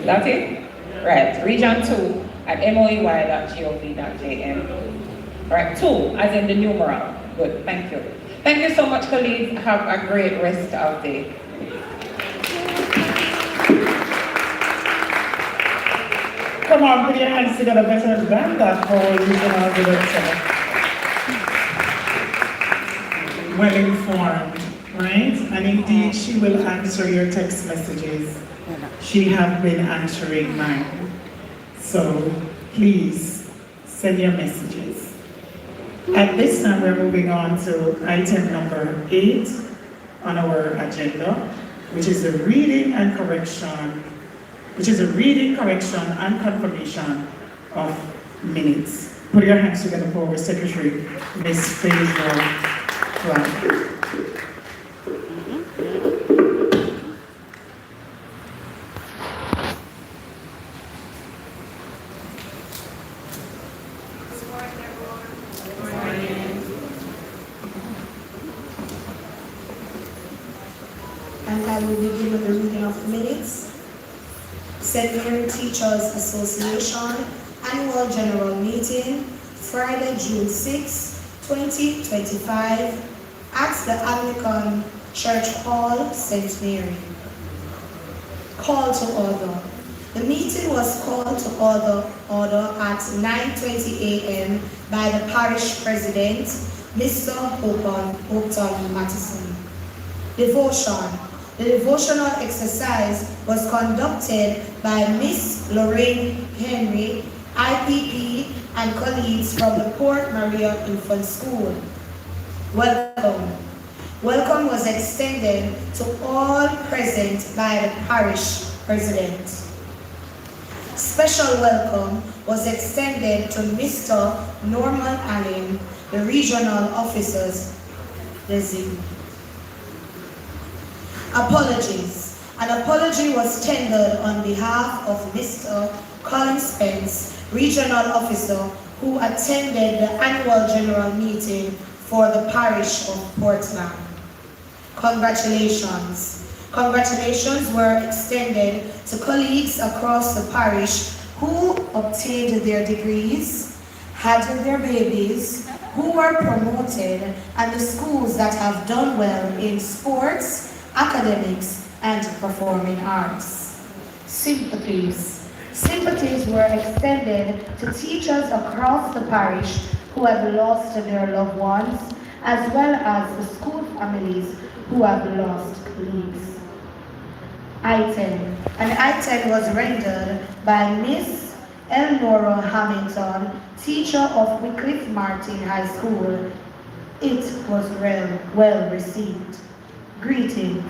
That's it? Right, Region 2 at moey.gov.jm. Right, 2 as in the numeral. Good, thank you. Thank you so much, colleagues. Have a great rest of the day. Come on, put your hands together better than that for our regional director. Well informed, right? And indeed, she will answer your text messages. She has been answering mine. So please send your messages. At this time, we're moving on to item number 8 on our agenda, which is a reading, correction and confirmation of minutes. Put your hands together for our secretary, Ms. Faisal Clark. And I will begin with the reading of the minutes. St. Mary Teachers Association Annual General Meeting, Friday, June 6, 2025, at the Anglican Church Hall, St. Mary. Call to order. The meeting was called to order at 9:20 a.m. by the parish president, Mr. Houghton Mattison. Devotion. The devotional exercise was conducted by Miss Lorraine Henry, IPP, and colleagues from the Port Maria Infant School. Welcome. Welcome was extended to all present by the parish president. Special welcome was extended to Mr. Norman Allen, the regional officers designate. Apologies. An apology was tendered on behalf of Mr. Colin Spence, regional officer, who attended the annual general meeting for the parish of Portland. Congratulations. Congratulations were extended to colleagues across the parish who obtained their degrees, had their babies, who were promoted, and the schools that have done well in sports, academics, and performing arts. Sympathies. Sympathies were extended to teachers across the parish who have lost their loved ones, as well as the school families who have lost colleagues. Item. An item was rendered by Miss Elnora Hamilton, teacher of Wycliffe Martin High School. It was well received. Greeting.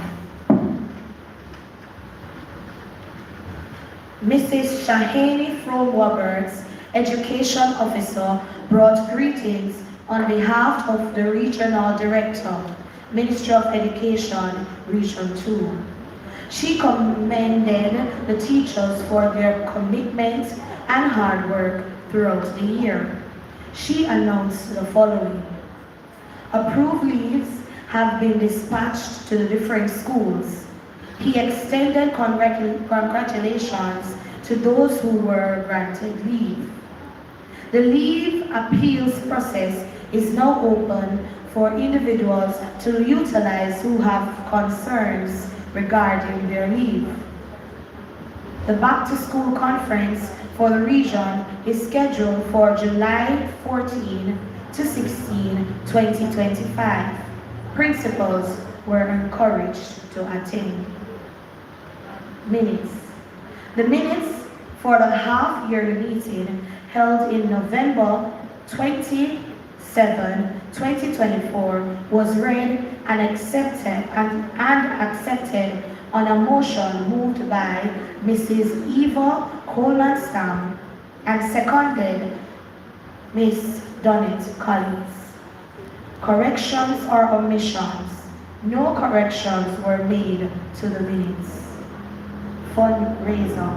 Mrs. Shahani Frome-Roberts, Education Officer, brought greetings on behalf of the Regional Director, Ministry of Education, Region 2. She commended the teachers for their commitment and hard work throughout the year. She announced the following. Approved leaves have been dispatched to the different schools. He extended congratulations to those who were granted leave. The leave appeals process is now open for individuals to utilize who have concerns regarding their leave. The Back to School Conference for the region is scheduled for July 14 to 16, 2025. Principals were encouraged to attend. Minutes. The minutes for the half-yearly meeting held in November 27, 2024 was read and accepted on a motion moved by Mrs. Eva Coleman-Stam and seconded Ms. Donnet Collins. Corrections or omissions? No corrections were made to the minutes. Fundraiser.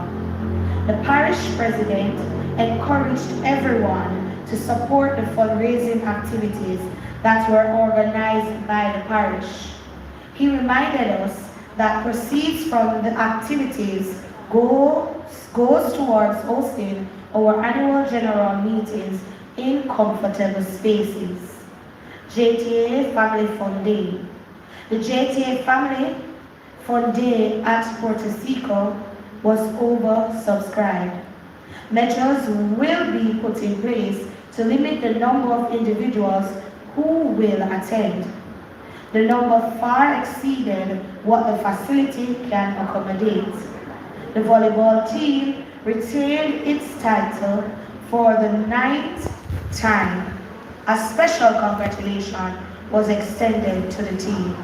The parish president encouraged everyone to support the fundraising activities that were organized by the parish. He reminded us that proceeds from the activities goes towards hosting our annual general meetings in comfortable spaces. JTA Family Fun Day. The JTA Family Fun Day at Puerto Rico was oversubscribed. Measures will be put in place to limit the number of individuals who will attend. The number far exceeded what the facility can accommodate. The volleyball team retained its title for the 9th time. A special congratulation was extended to the team.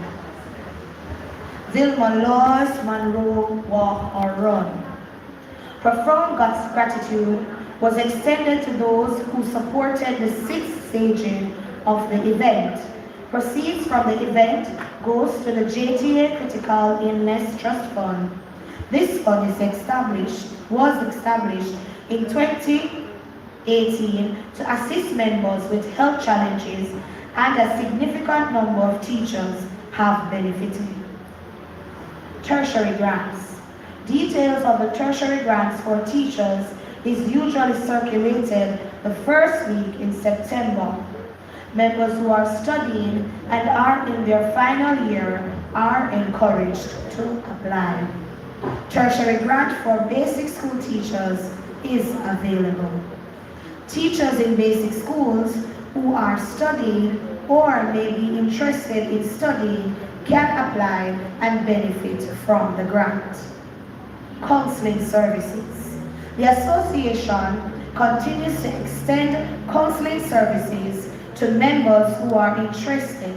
Vilma Laws Monroe Walk or Run. Profound gratitude was extended to those who supported the 6th staging of the event. Proceeds from the event goes to the JTA Critical Illness Trust Fund. This fund was established in 2018 to assist members with health challenges, and a significant number of teachers have benefited. Tertiary grants. Details of the tertiary grants for teachers is usually circulated the first week in September. Members who are studying and are in their final year are encouraged to apply. Tertiary grant for basic school teachers is available. Teachers in basic schools who are studying or may be interested in studying can apply and benefit from the grant. Counseling services. The association continues to extend counseling services to members who are interested.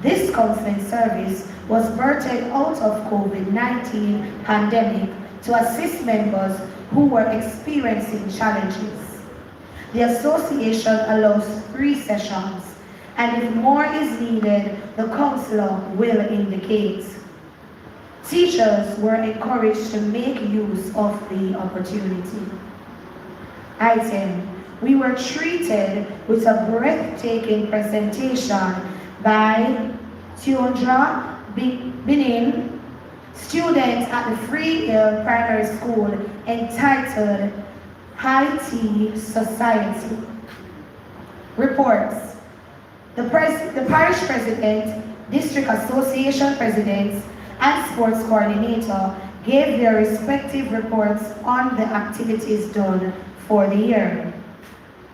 This counseling service was birthed out of COVID-19 pandemic to assist members who were experiencing challenges. The association allows 3 sessions, and if more is needed, the counselor will indicate. Teachers were encouraged to make use of the opportunity. Item: we were treated with a breathtaking presentation by Tiondra Binin, student at the Free Hill Primary School, entitled High Tea Society. Reports: the parish president, district association presidents, and sports coordinator gave their respective reports on the activities done for the year.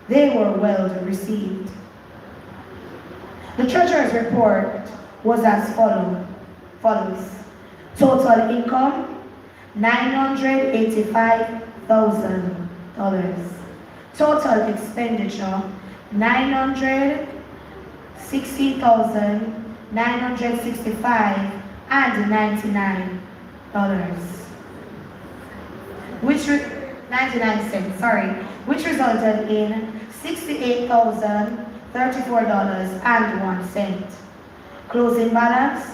They were well received. The treasurer's report was as follows. Total income, $985,000. Total expenditure, $960,965 and $99. Which 99 cents, which resulted in $68,034.01. Closing balance,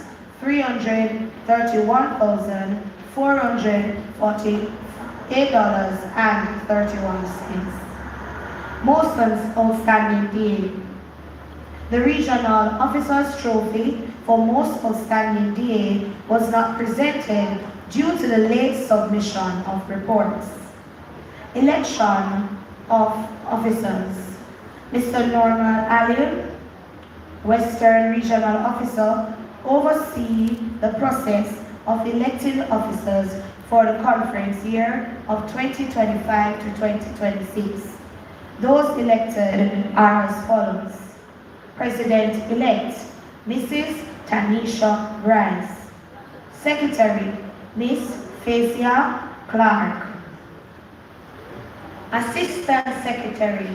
$331,448.31. Most outstanding DA. The regional officer's trophy for most outstanding DA was not presented due to the late submission of reports. Election of officers. Mr. Norman Allen, Western Regional Officer, oversee the process of electing officers for the conference year of 2025 to 2026. Those elected are as follows. President-elect, Mrs. Tanisha Rice. Secretary, Miss Phasia Clark. Assistant Secretary,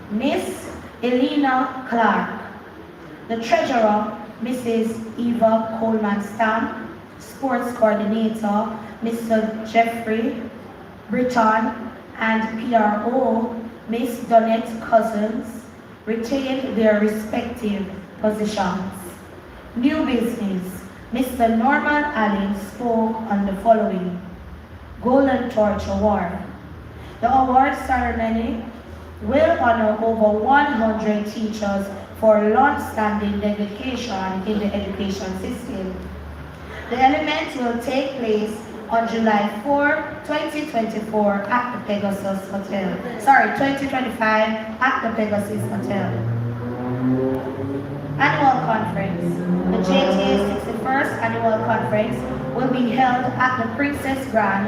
Miss Elena Clark. The Treasurer, Mrs. Eva Coleman-Stamp. Sports Coordinator, Mr. Jeffrey Britton, and PRO, Miss Donette Cousins, retained their respective positions. New business, Mr. Norman Allen spoke on the following. Golden Torch Award. The award ceremony will honor over 100 teachers for long-standing dedication in the education system. The event will take place on July 4, 2024 at the Pegasus Hotel. 2025 at the Pegasus Hotel. Annual Conference. The JTA 61st Annual Conference will be held at the Princess Grand,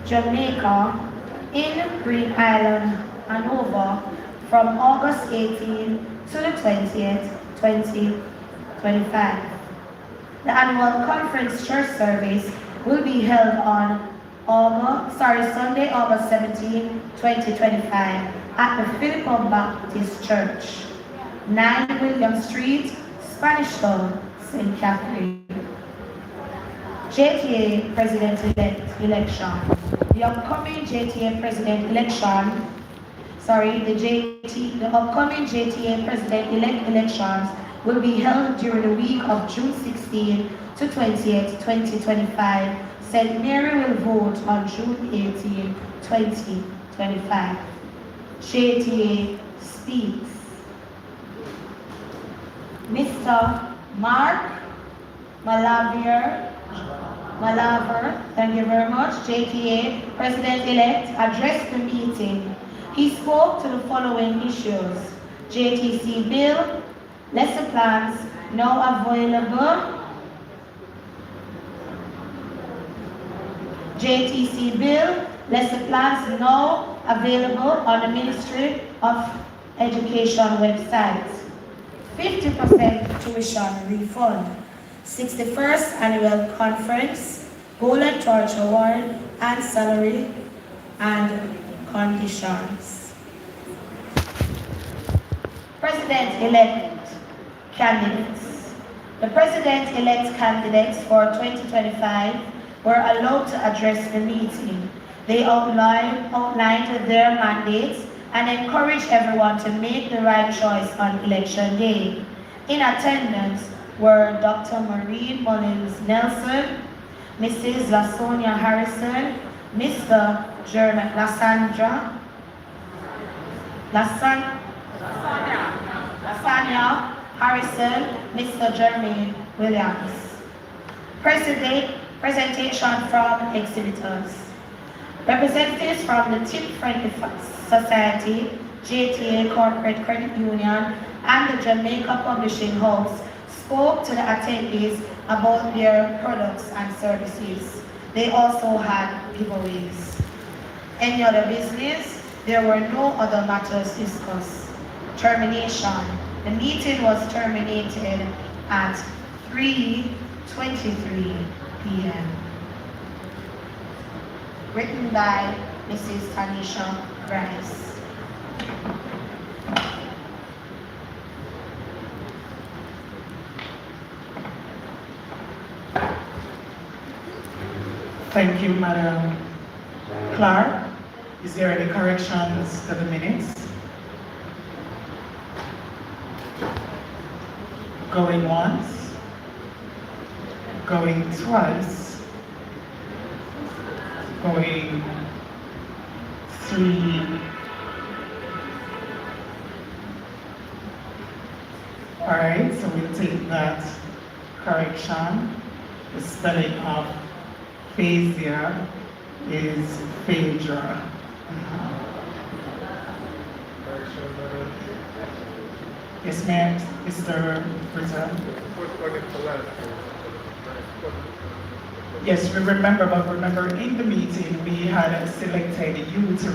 Jamaica, in Green Island, Hanover, from August 18 to the 20th, 2025. The annual conference church service will be held on Sunday, August 17, 2025 at the Philippa Baptist Church, 9 William Street, Spanish Town, St. Catherine. JTA President-elect election. The upcoming JTA President election, the upcoming JTA President-elect elections will be held during the week of June 16 to 20th, 2025. St. Mary will vote on June 18, 2025. JTA speaks. Mr. Mark Malaver, thank you very much, JTA President-elect, addressed the meeting. He spoke to the following issues. JTC bill, lesson plans now available. JTC bill, lesson plans now available on the Ministry of Education website. 50% tuition refund. 61st Annual Conference, Golden Torch Award, and salary and conditions. President-elect candidates. The president-elect candidates for 2025 were allowed to address the meeting. They outlined their mandates and encouraged everyone to make the right choice on election day. In attendance were Dr. Maureen Mullins Nelson, Mrs. Lasonia Harrison, Mr. Jeremy Lasanya Harrison, Mr. Jeremy Williams. Presentation from exhibitors. Representatives from the Tip Friendly Society, JTA Corporate Credit Union, and the Jamaica Publishing House spoke to the attendees about their products and services. They also had giveaways. Any other business? There were no other matters discussed. Termination. The meeting was terminated at 3:23 p.m. Written by Mrs. Tanisha Grice. Thank you, Madam Clark. Is there any corrections to the minutes? Going once, going twice, going three. All right, so we'll take that correction. The spelling of Phasia is Phaedra. Yes, ma'am, Mr. Britta. Yes, we remember, but remember in the meeting we had selected you to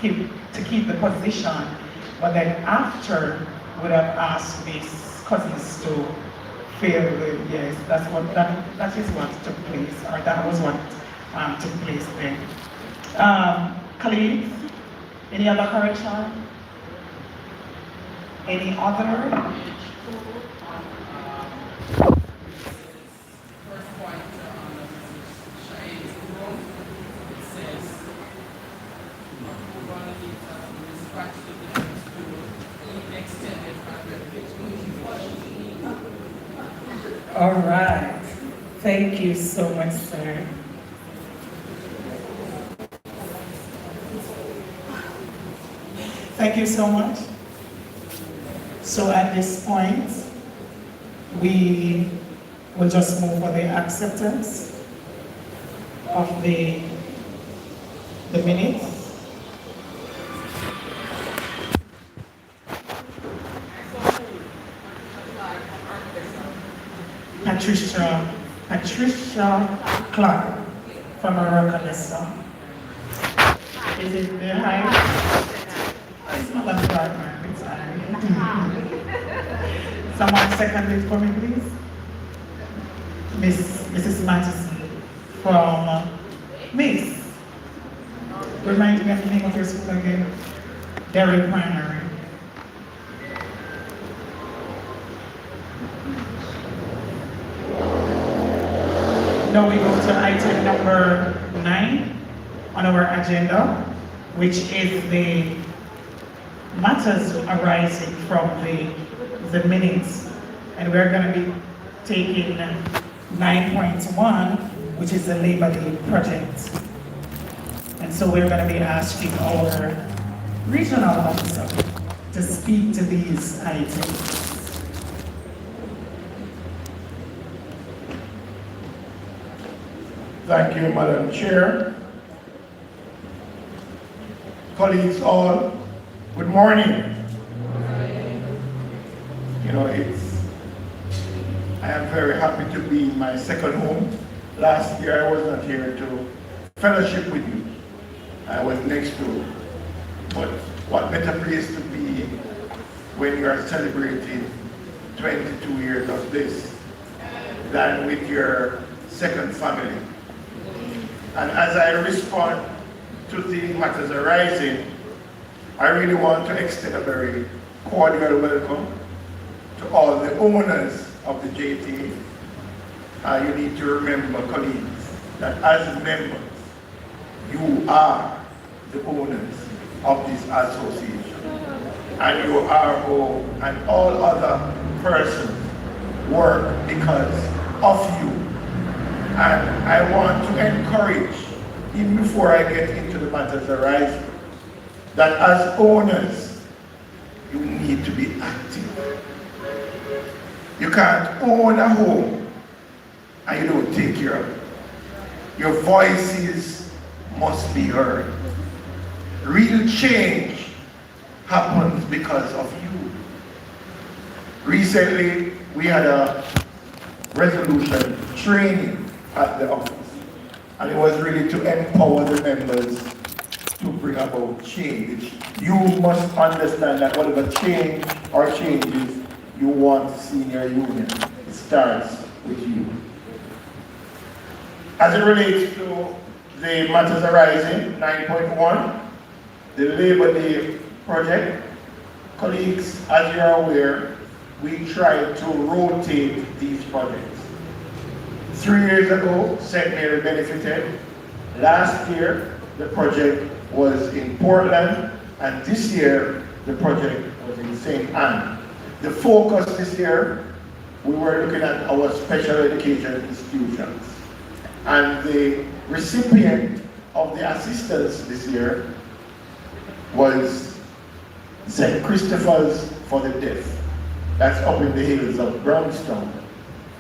keep the position, but then after would have asked Miss Cousins to fill the, yes, that is what took place, or that was what took place then. Colleagues, any other correction? Any other? All right. Thank you so much, sir. Thank you so much. So at this point, we will just move for the acceptance of the minutes. Patricia Clark from Arakanessa. Is it the high? It's not that Clark, man. It's Someone second it for me, please. Mrs. Mattison from Miss. Remind me of the name of your school again. Derry Primary. Now we go to item number 9 on our agenda, which is the matters arising from the minutes. And we're going to be taking 9.1, which is the Labor Day project. And so we're going to be asking our regional officer to speak to these items. Thank you, Madam Chair. Colleagues all, good morning. You know, I am very happy to be in my second home. Last year I was not here to fellowship with you. I was next door. But what better place to be when you are celebrating 22 years of this than with your second family. And as I respond to the matters arising, I really want to extend a very cordial welcome to all the owners of the JTA, you need to remember, colleagues, that as members, you are the owners of this association. And you are and all other persons work because of you. And I want to encourage, even before I get into the matters arising, that as owners, you need to be active. You can't own a home and you don't take care of it. Your voices must be heard. Real change happens because of you. Recently, we had a resolution training at the office, and it was really to empower the members to bring about change. You must understand that whatever change or changes you want to see in your union, it starts with you. As it relates to the matters arising, 9.1, the Labor Day project, colleagues, as you are aware, we try to rotate these projects. 3 years ago, St. Mary benefited. Last year, the project was in Portland, and this year, the project was in St. Anne. The focus this year, we were looking at our special education institutions. And the recipient of the assistance this year was St. Christopher's for the Deaf. That's up in the hills of Brownstone.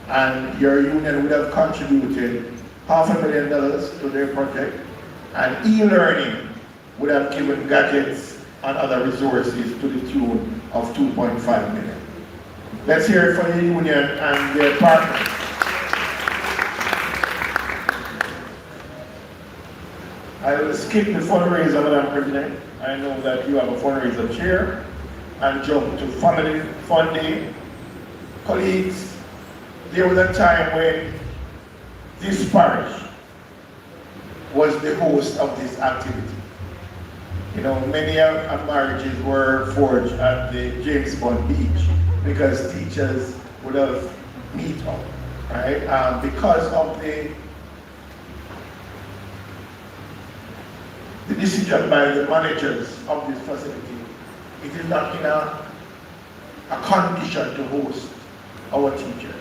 And your union would have contributed $500,000 to their project, and e-learning would have given gadgets and other resources to the tune of $2.5 million. Let's hear it from the union and their partners. I will skip the fundraiser, Madam President. I know that you have a fundraiser chair, and jump to family funding. Colleagues, there was a time when this parish was the host of this activity. You know, many marriages were forged at the James Bond Beach because teachers would have meet up, right? Because of the decision by the managers of this facility, it is not in a condition to host our teachers.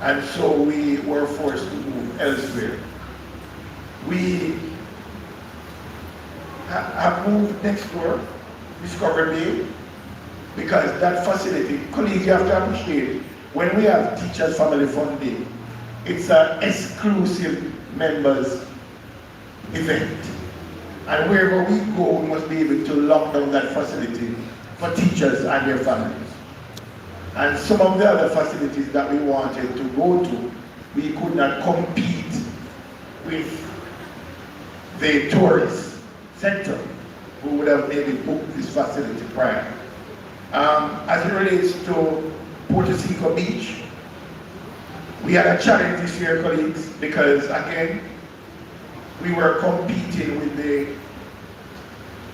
And so we were forced to move elsewhere. We have moved next door, Discovery Bay, because that facility, colleagues, you have to appreciate, when we have Teachers Family Fun Day, it's an exclusive members event. And wherever we go, we must be able to lock down that facility for teachers and their families. And some of the other facilities that we wanted to go to, we could not compete with the tourist sector who would have maybe booked this facility prior. As it relates to Puerto Rico Beach, we had a challenge this year, colleagues, because again, we were competing with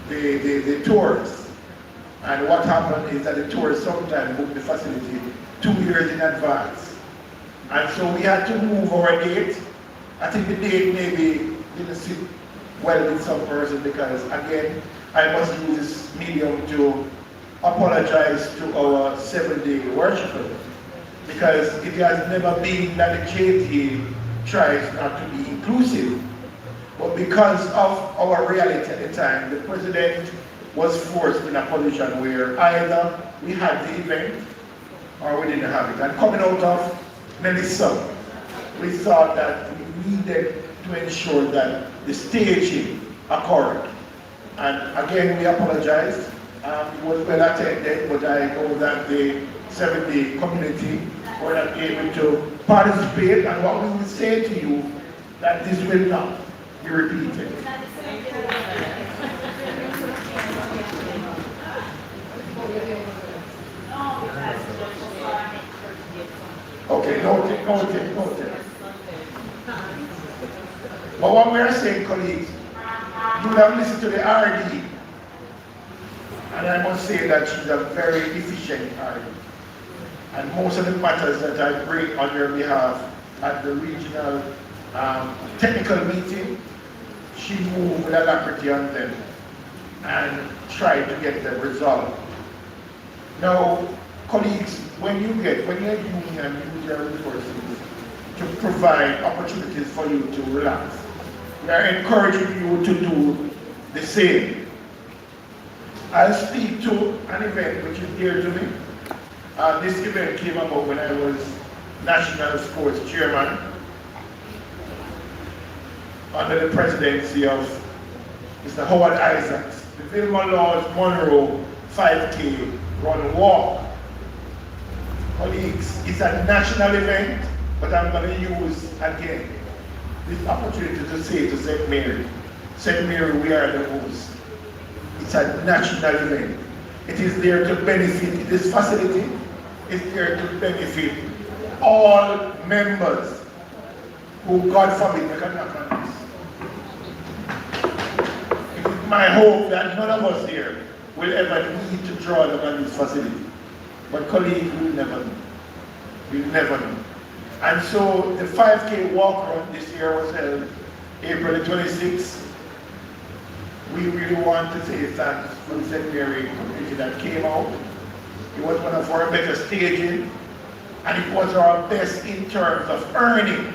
the tourists. And what happened is that the tourists sometimes book the facility 2 years in advance. And so we had to move our date. I think the date maybe didn't sit well with some person because, again, I must use this medium to apologize to our 7-day worshipers, because it has never been that the JTA tries not to be inclusive. But because of our reality at the time, the president was forced in a position where either we had the event or we didn't have it. And coming out of Melissa, we thought that we needed to ensure that the staging occurred. And again, we apologized. It was well attended, but I know that the 7-day community were not able to participate. And what we will say to you, that this will not be repeated. Okay, noted. But what we are saying, colleagues, you have listened to the RD, and I must say that she's a very efficient RD. And most of the matters that I bring on your behalf at the regional technical meeting, she moved with alacrity on them and tried to get them resolved. Now, colleagues, when you're using and use your resources to provide opportunities for you to relax, we are encouraging you to do the same. I'll speak to an event which is dear to me. This event came about when I was National Sports Chairman under the presidency of Mr. Howard Isaacs. The Vilma Lodge Monroe 5K Run Walk. Colleagues, it's a national event, but I'm going to use again this opportunity to say to St. Mary, we are the host. It's a national event. It is there to benefit, this facility is there to benefit all members who, God forbid, they can knock on this. It is my hope that none of us here will ever need to draw them on this facility. But colleagues, we'll never know. We'll never know. And so the 5K walk run this year was held April the 26th. We really want to say thanks for the St. Mary community that came out. It was one of our better staging, and it was our best in terms of earning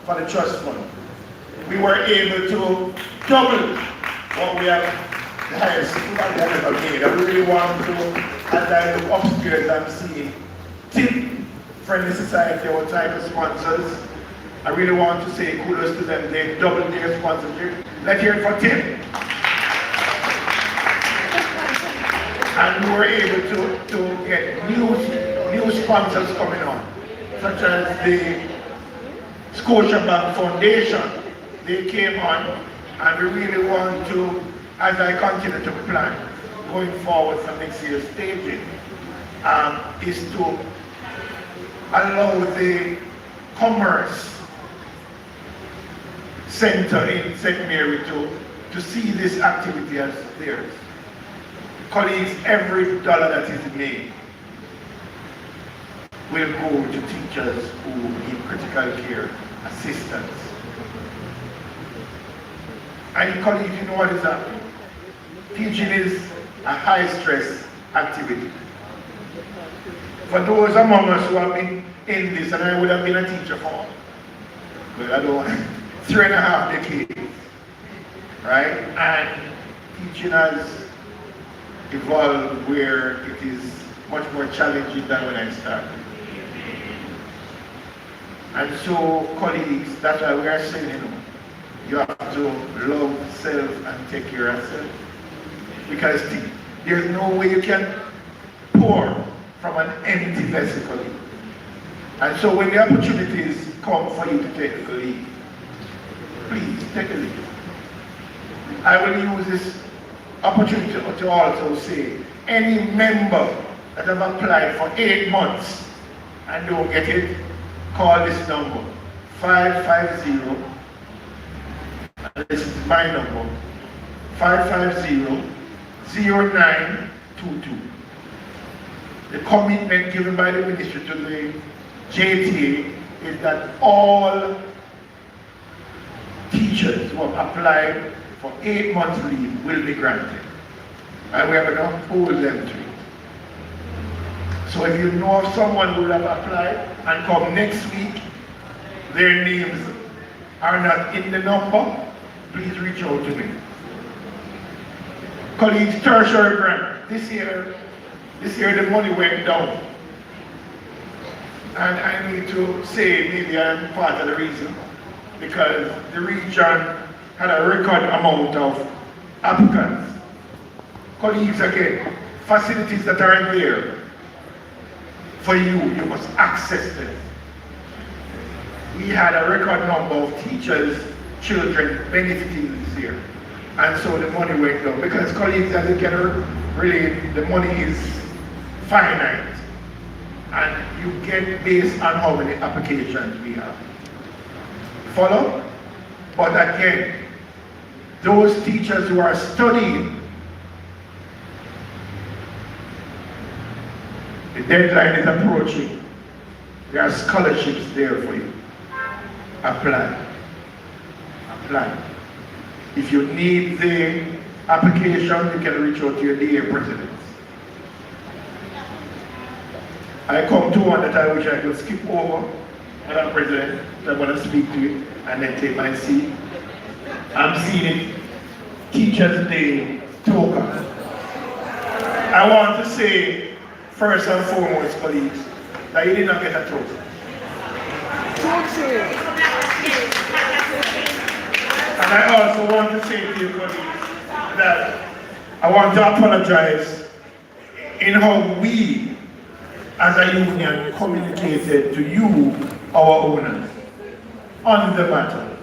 for the trust fund. We were able to double what we have, the highest we have ever made. I really want to, as I look upstairs, I'm seeing TIP Friendly Society, our type of sponsors. I really want to say kudos to them. They doubled their sponsorship. Let's hear it for TIP. And we were able to get new sponsors coming on, such as the Scotiabank Foundation. They came on, and we really want to, as I continue to plan, going forward for next year's staging, is to allow the Commerce Center in St. Mary to see this activity as theirs. Colleagues, every dollar that is made will go to teachers who need critical care assistance. And colleagues, you know what is happening? Teaching is a high-stress activity. For those among us who have been in this, and I would have been a teacher for, well, I don't 3.5 decades, right? And teaching has evolved where it is much more challenging than when I started. And so, colleagues, that's why we are saying, you have to love self and take care of self. Because there's no way you can pour from an empty vessel, colleague. And so when the opportunities come for you to take a lead, please take a lead. I will use this opportunity to also say, any member that have applied for 8 months and don't get it, call this number, 550, this is my number, 550-0922. The commitment given by the ministry to the JTA is that all teachers who have applied for 8 months leave will be granted. And we are going to hold them to it. So if you know of someone who will have applied and come next week, their names are not in the number, please reach out to me. Colleagues, tertiary grant. This year the money went down. And I need to say maybe I'm part of the reason, because the region had a record amount of applicants. Colleagues, again, facilities that aren't there for you must access them. We had a record number of teachers, children benefiting this year. And so the money went down. Because colleagues, as you can relate, the money is finite. And you get based on how many applications we have. Follow? But again, those teachers who are studying, the deadline is approaching. There are scholarships there for you. Apply. Apply. If you need the application, you can reach out to your DA presidents. I come to one that I wish I could skip over, Madam President. I want to speak to you and then take my seat. I'm seeing it, Teachers Day token. I want to say, first and foremost, colleagues, that you did not get a token. And I also want to say to you, colleagues, that I want to apologize in how we, as a union, communicated to you, our owners, on the matter.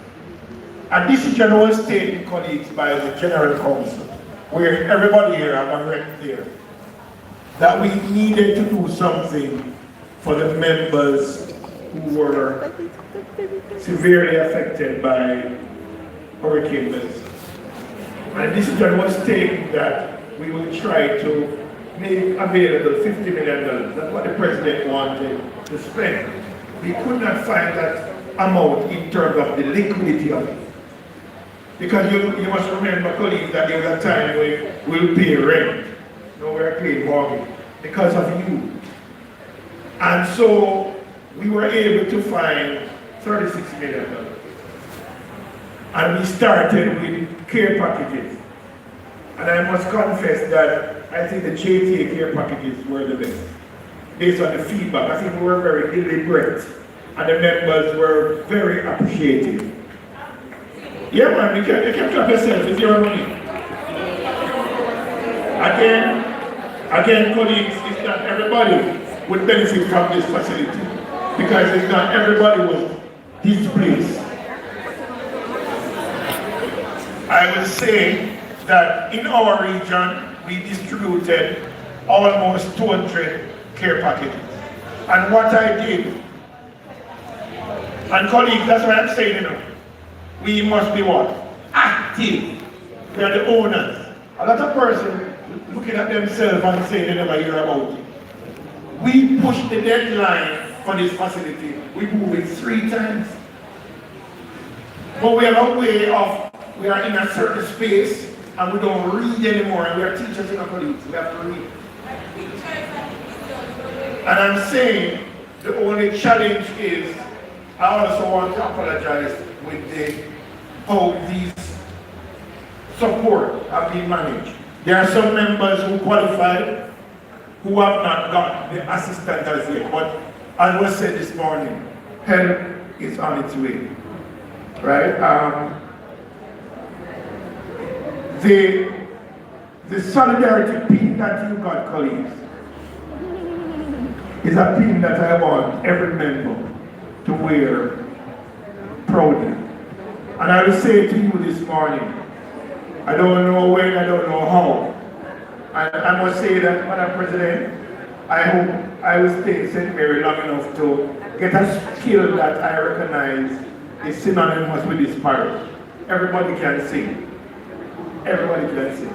A decision was taken, colleagues, by the General Council, where everybody here, I'm right there, that we needed to do something for the members who were severely affected by Hurricane Milton. And a decision was taken that we will try to make available $50 million. That's what the president wanted to spend. We could not find that amount in terms of the liquidity of it. Because you must remember, colleagues, that there was a time when we'll pay rent. No, we're paying mortgage because of you. And so we were able to find $36 million. And we started with care packages. And I must confess that I think the JTA care packages were the best. Based on the feedback, I think we were very deliberate. And the members were very appreciative. Yeah, man, you can clap yourself, it's your money. Again, colleagues, it's not everybody would benefit from this facility because it's not everybody was displaced. I will say that in our region, we distributed almost 200 care packages. And what I did, and colleagues, that's what I'm saying, you know, we must be what? Active. We are the owners. A lot of persons looking at themselves and saying they never hear about it. We pushed the deadline for this facility. We moved it 3 times. But we have a way of, we are in a certain space and we don't read anymore, and we are teachers in our colleagues. We have to read. And I'm saying the only challenge is, I also want to apologize with how these support have been managed. There are some members who qualified who have not got the assistance as yet. But as was said this morning, help is on its way. Right? The solidarity pin that you got, colleagues, is a pin that I want every member to wear proudly. And I will say to you this morning, I don't know when, I don't know how. And I must say that, Madam President, I hope I will stay in St. Mary long enough to get a skill that I recognize is synonymous with this parish. Everybody can sing. Everybody can sing.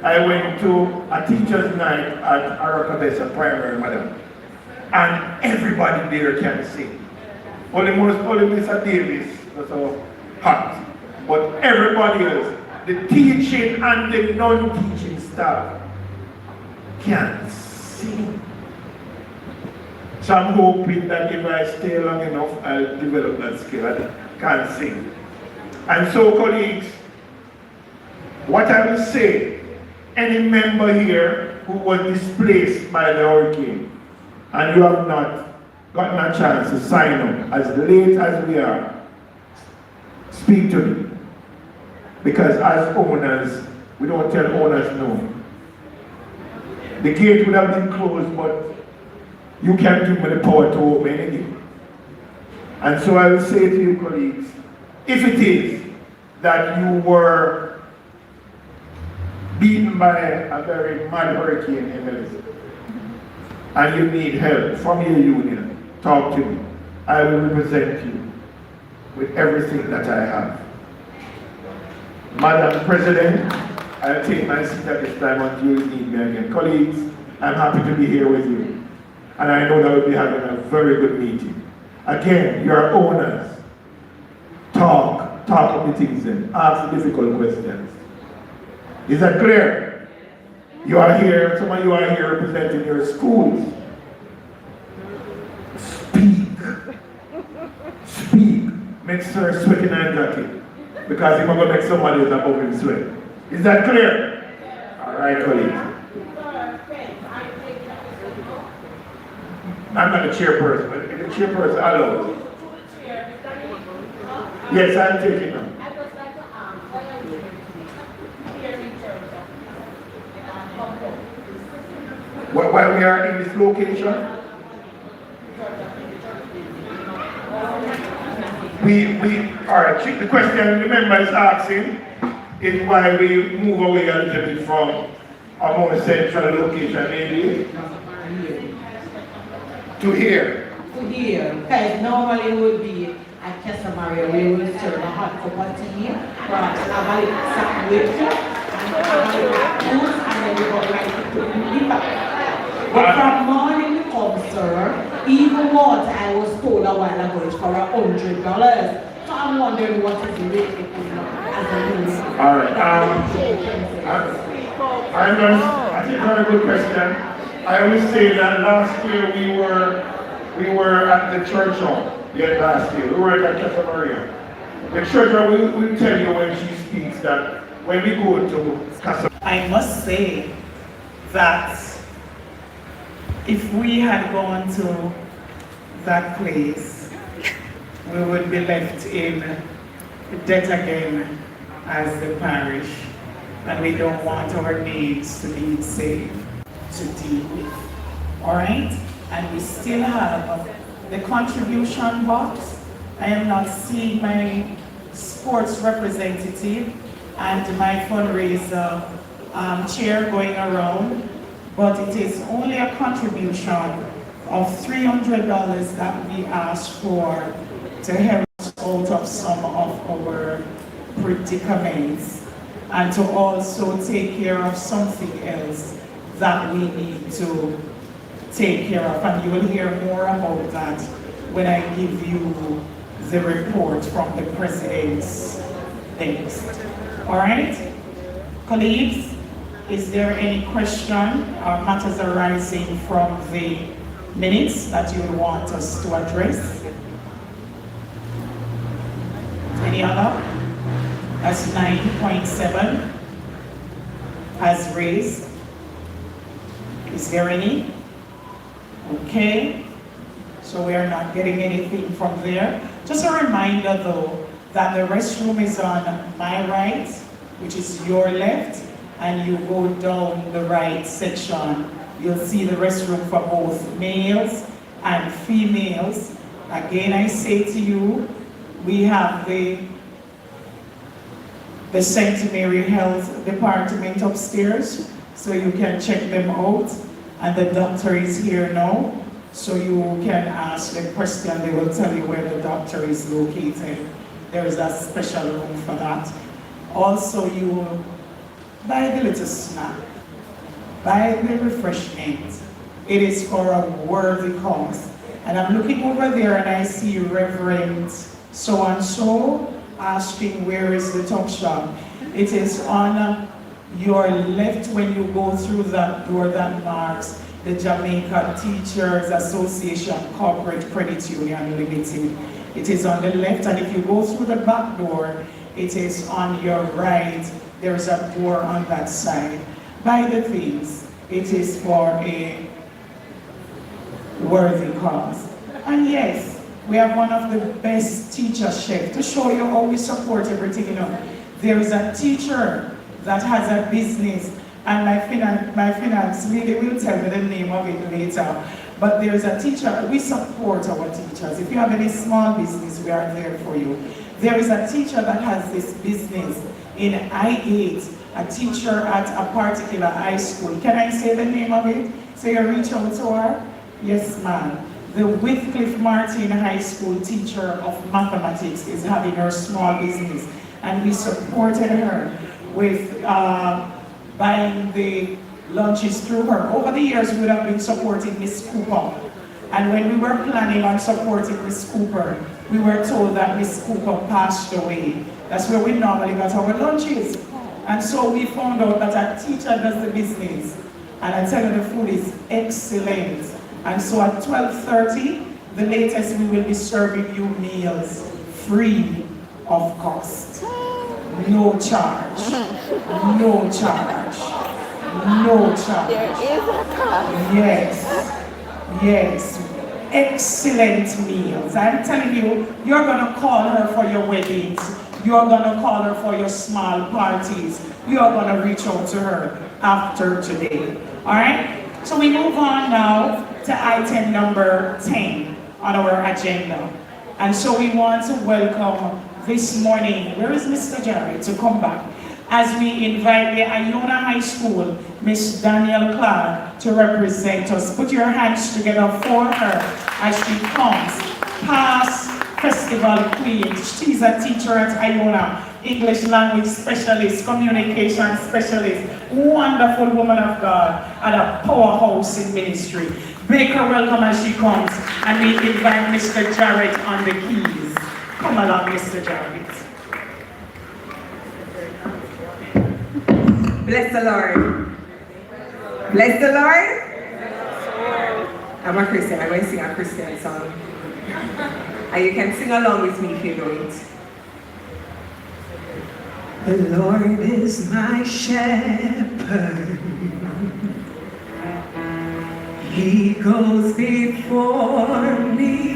I went to a teacher's night at Aracabesa Primary, madam, and everybody there can sing. Only Mr. Davis was so hot, but everybody else, the teaching and the non-teaching staff, can sing. So I'm hoping that if I stay long enough, I'll develop that skill. I can sing. And so, colleagues, what I will say, any member here who was displaced by the hurricane and you have not gotten a chance to sign up as late as we are, speak to me. Because as owners, we don't tell owners no. The gate would have been closed, but you can't give me the power to open anything. And so I will say to you, colleagues, if it is that you were beaten by a very mad hurricane in Melissa, and you need help from your union, talk to me. I will represent you with everything that I have. Madam President, I'll take my seat at this time until you need me again. Colleagues, I'm happy to be here with you. And I know that we'll be having a very good meeting. Again, your owners, talk of the things then, ask the difficult questions. Is that clear? You are here, some of you are here representing your schools. Speak. Make sure sweating and dirty. Because you're going to make somebody else above him sweat. Is that clear? Alright, colleagues. I'm not the chairperson, but if the chairperson allows. Yes, I'm taking them. While we are in this location, alright, the question the member is asking is why we move away a little bit from a more central location, maybe to here. To here, because normally it would be at Casa Maria, we will serve a hot cup of tea, perhaps have a sandwich, and have a juice, and then we go right to the back. But from morning come, sir, even water I was told a while ago is for $100. So I'm wondering what is the rate as a minimum. Alright, I think very good question. I always say that last year we were at the church home. Yeah, last year. We were at Casa Maria. The church will tell you when she speaks that when we go to Casa Maria. I must say that if we had gone to that place, we would be left in debt again as the parish, and we don't want our needs to be saved to deal with. All right? And we still have the contribution box. I am not seeing my sports representative and my fundraiser chair going around, but it is only a contribution of $300 that we asked for to help us out of some of our predicaments and to also take care of something else that we need to take care of. And you will hear more about that when I give you the report from the president's next. All right? Colleagues, is there any question or matters arising from the minutes that you would want us to address? Any other? That's 9.7 as raised. Is there any? Okay, so we are not getting anything from there. Just a reminder though, that the restroom is on my right, which is your left, and you go down the right section. You'll see the restroom for both males and females. Again, I say to you, we have the St. Mary Health Department upstairs, so you can check them out. And the doctor is here now, so you can ask the question. They will tell you where the doctor is located. There is a special room for that. Also, you buy the little snack, buy the refreshment. It is for a worthy cause. And I'm looking over there and I see Reverend so-and-so asking where is the tuck shop. It is on your left when you go through that door that marks the Jamaica Teachers Association Corporate Credit Union Limited. It is on the left, and if you go through the back door, it is on your right. There's a door on that side. Buy the things. It is for a worthy cause. And yes, we have one of the best teacher chefs to show you how we support everything, you know. There is a teacher that has a business, and my finance lady will tell me the name of it later. But there is a teacher, we support our teachers. If you have any small business, we are there for you. There is a teacher that has this business in I-8, a teacher at a particular high school. Can I say the name of it? So you reach out to her? Yes, ma'am. The Whitcliffe Martin High School teacher of mathematics is having her small business, and we supported her with buying the lunches through her. Over the years, we would have been supporting Miss Cooper. And when we were planning on supporting Miss Cooper, we were told that Miss Cooper passed away. That's where we normally got our lunches. And so we found out that our teacher does the business. And I tell you, the food is excellent. And so at 12:30, the latest, we will be serving you meals free of cost. No charge. No charge. No charge. There is a cost. Yes. Yes. Excellent meals. I'm telling you, you're going to call her for your weddings. You're going to call her for your small parties. You're going to reach out to her after today. All right? So we move on now to item number 10 on our agenda. And so we want to welcome this morning, where is Mr. Jerry, to come back, as we invite the Iona High School, Miss Danielle Clark, to represent us. Put your hands together for her as she comes. Past festival queen. She's a teacher at Iona, English language specialist, communication specialist, wonderful woman of God, and a powerhouse in ministry. Make her welcome as she comes, and we invite Mr. Jarrett on the keys. Come along, Mr. Jarrett. Bless the Lord. Bless the Lord. I'm a Christian. I'm going to sing a Christian song. And you can sing along with me if you know it. The Lord is my shepherd. He goes before me.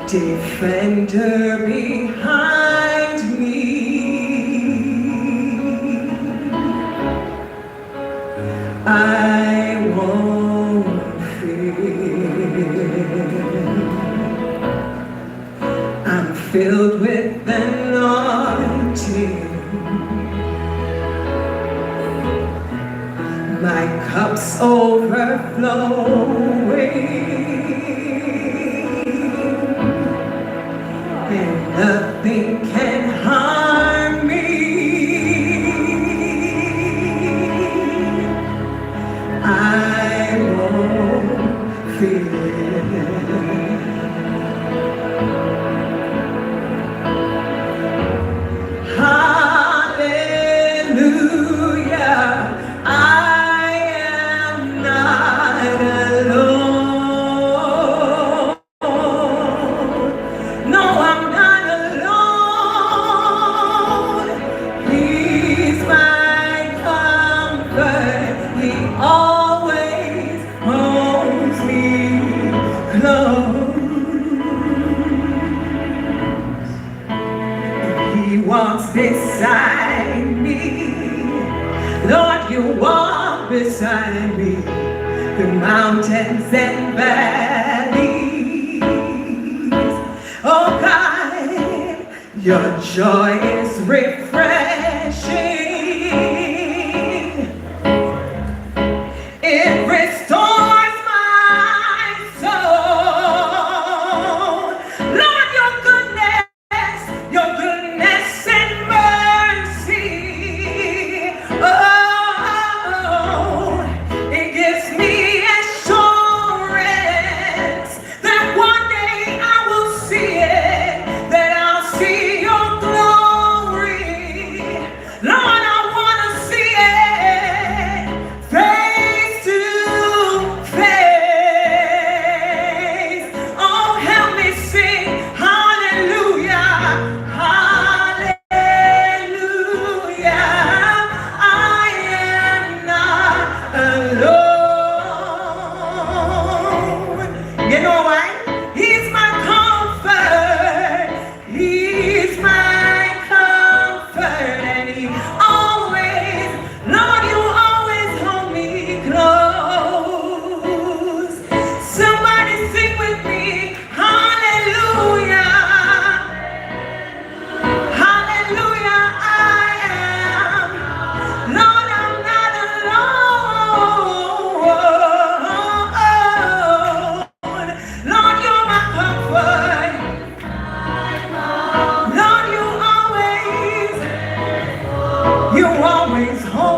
Defender behind me. I won't fear. I'm filled with anointing. My cup's overflowing. And nothing can harm me. I won't fear. Hallelujah, I am not alone. No, I'm not alone. He's my comfort. He always holds me close. He walks beside me. Lord, you walk beside me through mountains and valleys. Oh God, your joy is refreshing. It restores my soul. Lord, your goodness and mercy. Oh, it gives me assurance that one day I will see it, that I'll see your glory. Lord, I want to see it face to face. Oh, help me sing hallelujah, hallelujah. I am not alone. You know why? He's my comfort. He's my comfort. And he always, Lord, you always hold me close. Somebody sing with me. Hallelujah. Hallelujah, I am. Lord, I'm not alone. Lord, you're my comfort. Lord, you always hold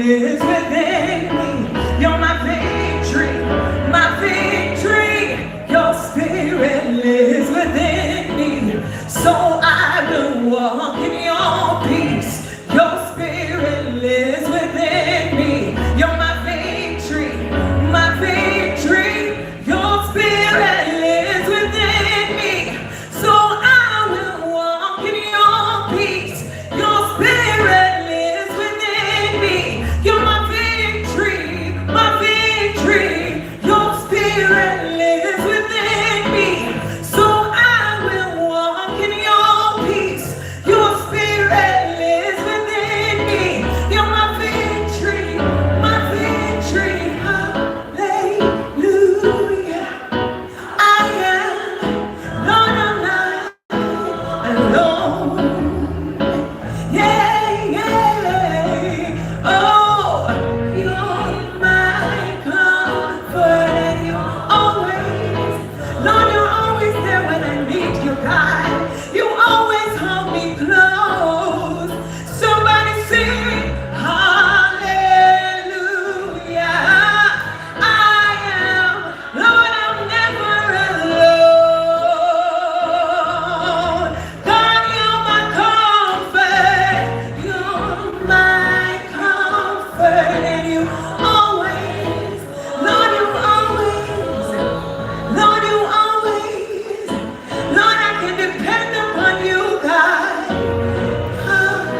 lives within me. You're my victory, my victory. Your spirit lives within me. So I will walk in your peace. Your spirit lives within me. You're my victory, my victory. Your spirit lives within me. So I will walk in your peace. Your spirit lives within me. You're my victory, my victory. Your spirit lives within me. So I will walk in your peace. Your spirit lives within me. You're my victory, my victory. Hallelujah. I am, Lord, I'm not alone. Yeah, yeah. Oh, you're my comfort and you're always, Lord, you're always there when I need you, God. You always hold me close. Somebody sing hallelujah. I am, Lord, I'm never alone. God, you're my comfort. You're my comfort. And you always, Lord, you always, Lord, you always, Lord, I can depend upon you, God. Hallelujah.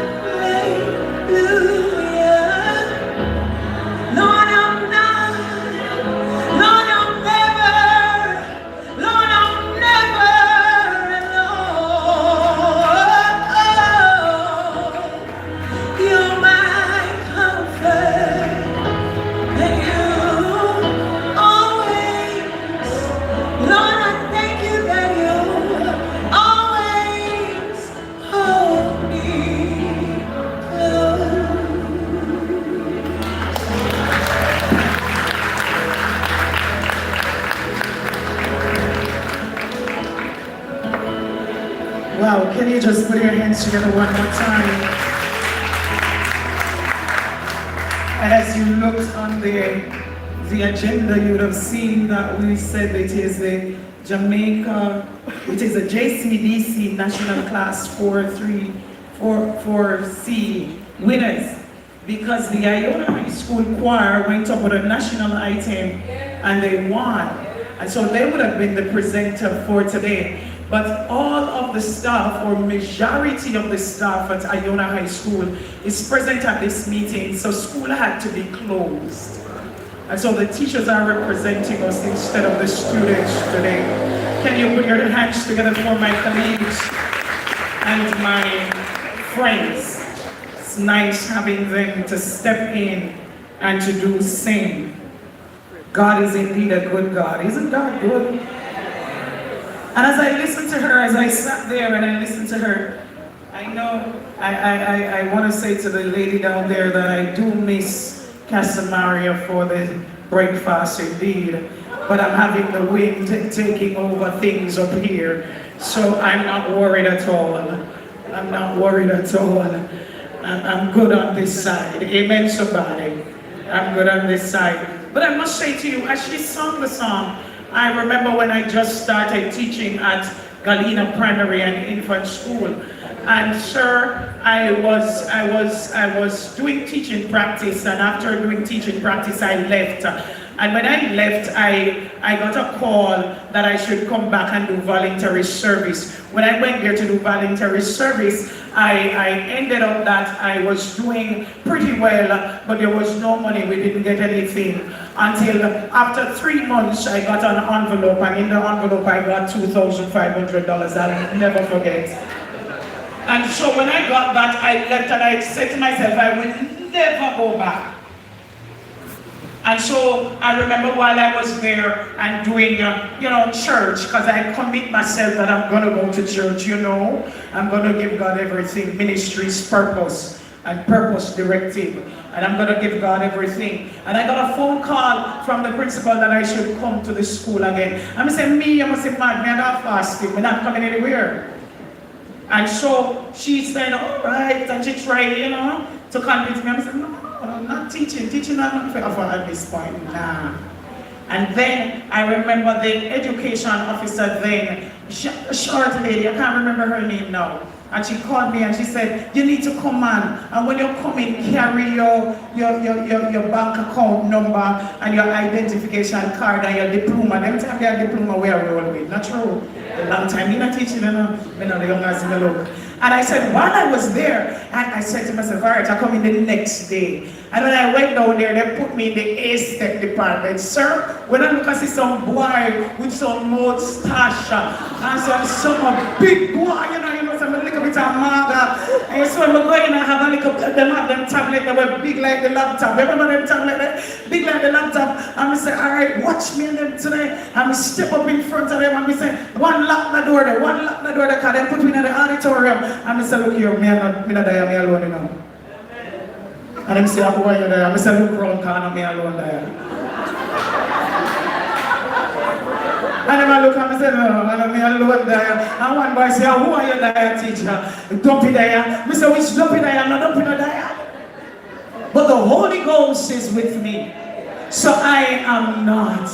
Lord, I'm not, Lord, I'm never, Lord, I'm never alone. You're my comfort, and you always, Lord, I thank you that you always hold me close. Wow, can you just put your hands together one more time? And as you looked on the agenda, you would have seen that we said it is a Jamaica, it is a JCDC National Class 4C winners, because the Iona High School choir went up with a national item and they won. And so they would have been the presenter for today. But all of the staff, or majority of the staff at Iona High School is present at this meeting, so school had to be closed. And so the teachers are representing us instead of the students today. Can you put your hands together for my colleagues and my friends? It's nice having them to step in and to do same. God is indeed a good God. Isn't God good? And as I listened to her, as I sat there and I listened to her, I know I want to say to the lady down there that I do miss Casamaria for the breakfast indeed. But I'm having the wind taking over things up here. So I'm not worried at all. I'm not worried at all. I'm good on this side. Amen, somebody. I'm good on this side. But I must say to you, as she sung the song, I remember when I just started teaching at Galena Primary and Infant School. And sir, I was doing teaching practice, and after doing teaching practice, I left. And when I left, I got a call that I should come back and do voluntary service. When I went there to do voluntary service, I ended up that I was doing pretty well, but there was no money. We didn't get anything until after 3 months, I got an envelope, and in the envelope, I got $2,500. I'll never forget. And so when I got that, I left and I said to myself, I will never go back. And so I remember while I was there and doing, church, because I commit myself that I'm going to go to church, I'm going to give God everything, ministry's purpose and purpose directive. And I'm going to give God everything. And I got a phone call from the principal that I should come to the school again. I'm saying, I'm saying, man, I'm not fasting, I'm not coming anywhere. And so she said, all right, and she tried, to convince me. I'm saying, no, not teaching not for at this point, nah. And then I remember the education officer then, a short lady, I can't remember her name now. And she called me and she said, you need to come on. And when you come in, carry your bank account number and your identification card and your diploma. Them time your diploma we are rolling. Not true. A long time you're not teaching, you know the young guys in the look. And I said, while I was there, I said to myself, all right, I'll come in the next day. And when I went down there, they put me in the A-step department. Sir, when I look and see some boy with some mustache and some big boy, you know, some little bit of maga. And so I'm going and have a little, them have them tablet that were big like the laptop. Remember them tablet that big like the laptop? And I say, all right, watch me and them today. And I step up in front of them and I say, one lock the door there, because they put me in the auditorium. And I say, look here, me not there, me alone, you know. And I say, I'm going there. I say, look around, because me alone there. And then I look and I say, no, I'm alone there. And one boy say, who are you there, teacher? Dumpy there. I say, which dumpy there? I'm not dumpy there. But the Holy Ghost is with me. So I am not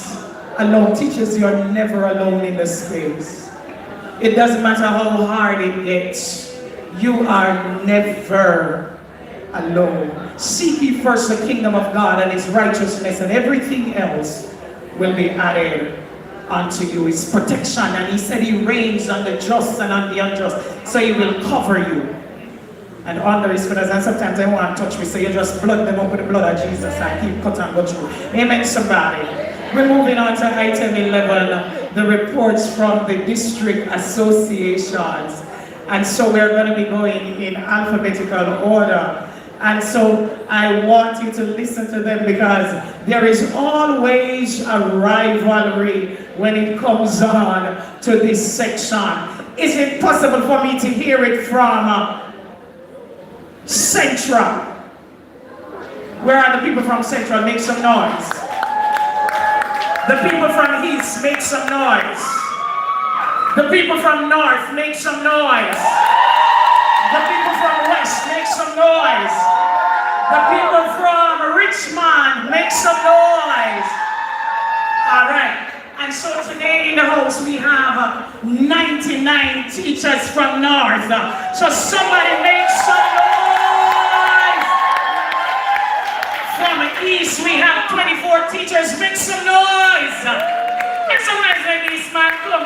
alone. Teachers, you are never alone in the space. It doesn't matter how hard it gets. You are never alone. Seek ye first the kingdom of God and his righteousness, and everything else will be added unto you. His protection, and he said he reigns on the just and on the unjust, so he will cover you. And under his feathers, and sometimes they want to touch me, so you just blood them up with the blood of Jesus and keep cut and go through. Amen, somebody. We're moving on to item 11, the reports from the district associations. And so we're going to be going in alphabetical order. And so I want you to listen to them, because there is always a rivalry when it comes on to this section. Is it possible for me to hear it from Central? Where are the people from Central? Make some noise. The people from East, make some noise. The people from North, make some noise. The people from West, make some noise. The people from Richmond, make some noise. All right. And so today in the house we have 99 teachers from North. So somebody make some noise. From East we have 24 teachers. Make some noise. Make some noise, ladies, man. Come.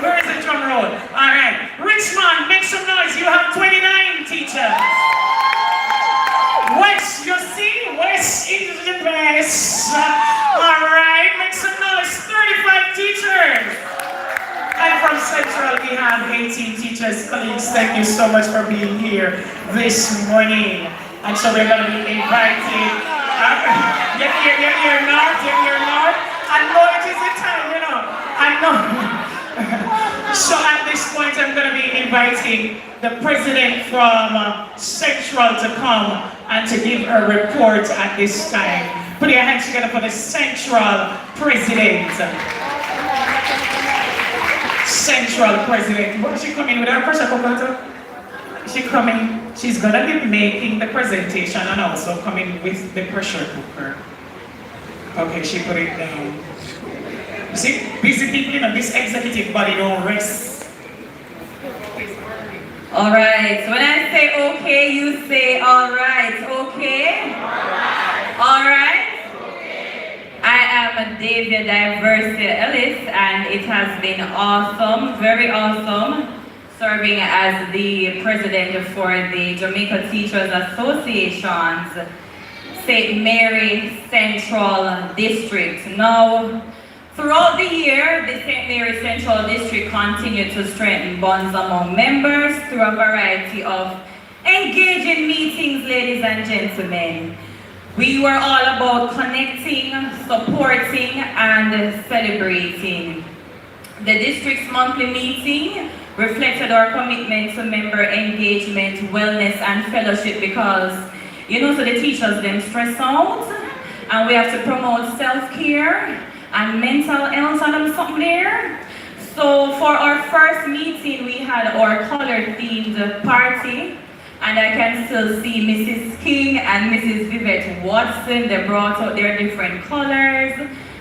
Where is the drum roll? All right. Richmond, make some noise. You have 29 teachers. West, you see? West is the best. All right. Make some noise. 35 teachers. And from Central, we have 18 teachers. Colleagues, thank you so much for being here this morning. And so we're going to be inviting. You're North. I know it is the time, you know. I know. So at this point, I'm going to be inviting the president from Central to come and to give a report at this time. Put your hands together for the Central president. Central president. What is she coming with her pressure cooker? Is she coming? She's going to be making the presentation and also coming with the pressure cooker. Okay, she put it down. You see, busy people, you know, this executive body don't rest. All right, so when I say okay, you say all right, okay? All right? I am David Diversia Ellis, and it has been awesome, very awesome, serving as the president for the Jamaica Teachers Association's St. Mary Central District. Now, throughout the year, the St. Mary Central District continued to strengthen bonds among members through a variety of engaging meetings, ladies and gentlemen. We were all about connecting, supporting, and celebrating. The district's monthly meeting reflected our commitment to member engagement, wellness, and fellowship, because you know, so the teachers them stress out, and we have to promote self-care and mental health and them something there. So for our first meeting, we had our color-themed party, and I can still see Mrs. King and Mrs. Vivette Watson. They brought out their different colors,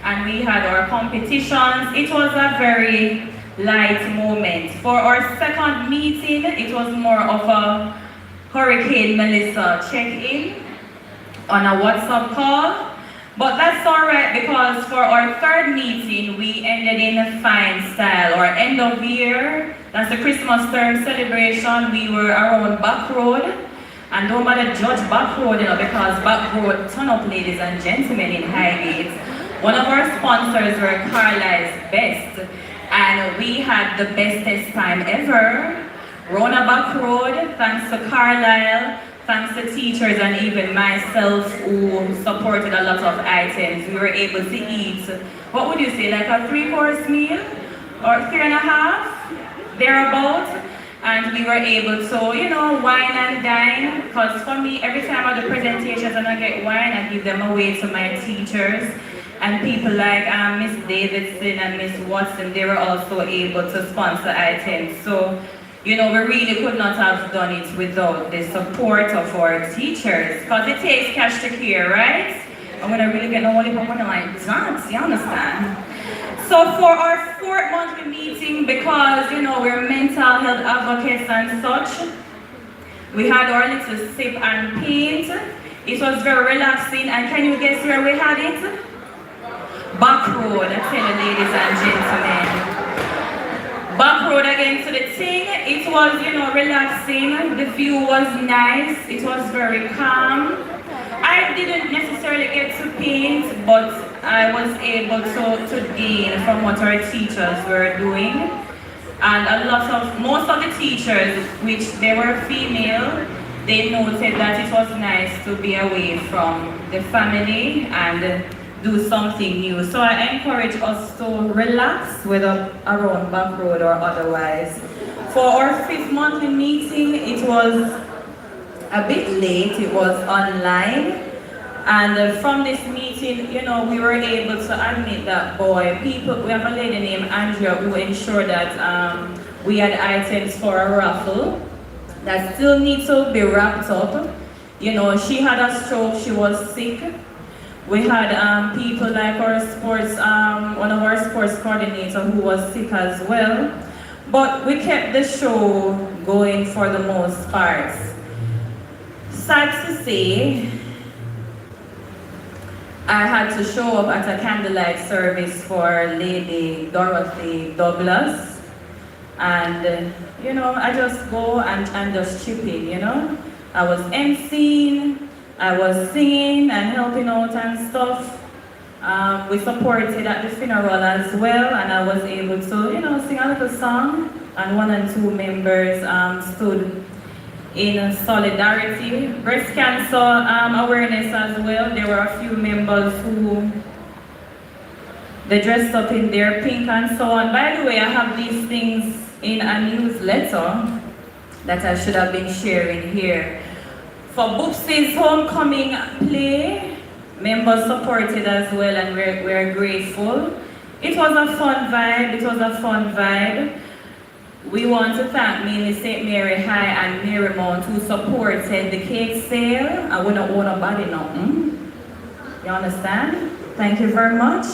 and we had our competitions. It was a very light moment. For our second meeting, it was more of a Hurricane Melissa check-in on a WhatsApp call. But that's all right, because for our third meeting, we ended in a fine style. Our end of year, that's the Christmas term celebration. We were around Back Road. And don't bother judge Back Road, because Back Road turn up, ladies and gentlemen, in Highgate. One of our sponsors were Carlisle's Best. And we had the bestest time ever. Rona Back Road, thanks to Carlisle, thanks to teachers and even myself who supported a lot of items. We were able to eat, what would you say, like a 3-course meal? Or 3.5, thereabout. And we were able to, wine and dine. Because for me, every time I do presentations and I get wine, I give them away to my teachers. And people like Miss Davidson and Miss Watson, they were also able to sponsor items. So, we really could not have done it without the support of our teachers. Because it takes cash to care, right? I'm going to really get no money from money like that, you understand? So for our 4th monthly meeting, because, we're mental health advocates and such, we had our little sip and paint. It was very relaxing, and can you guess where we had it? Back Road, I tell you, ladies and gentlemen. Back Road again to the thing. It was, relaxing. The view was nice. It was very calm. I didn't necessarily get to paint, but I was able to gain from what our teachers were doing. And most of the teachers, which they were female, they noted that it was nice to be away from the family and do something new. So I encourage us to relax, whether around Back Road or otherwise. For our 5th monthly meeting, it was a bit late. It was online. And from this meeting, we were able to admit that, we have a lady named Andrea who ensured that we had items for a raffle that still need to be wrapped up. She had a stroke, she was sick. We had people like our one of our sports coordinators who was sick as well. But we kept the show going for the most part. Sad to say, I had to show up at a candlelight service for Lady Dorothy Douglas. And, I just go and just chip in, I was emceeing, I was singing and helping out and stuff. We supported at the funeral as well, and I was able to, sing a little song. And 1 and 2 members stood in solidarity. Breast cancer awareness as well. There were a few members who they dressed up in their pink and so on. By the way, I have these things in a newsletter that I should have been sharing here. For Boopsy's homecoming play, members supported as well, and we're grateful. It was a fun vibe. We want to thank mainly St. Mary High and Marymount who supported the cake sale. I wouldn't owe nobody nothing. You understand? Thank you very much.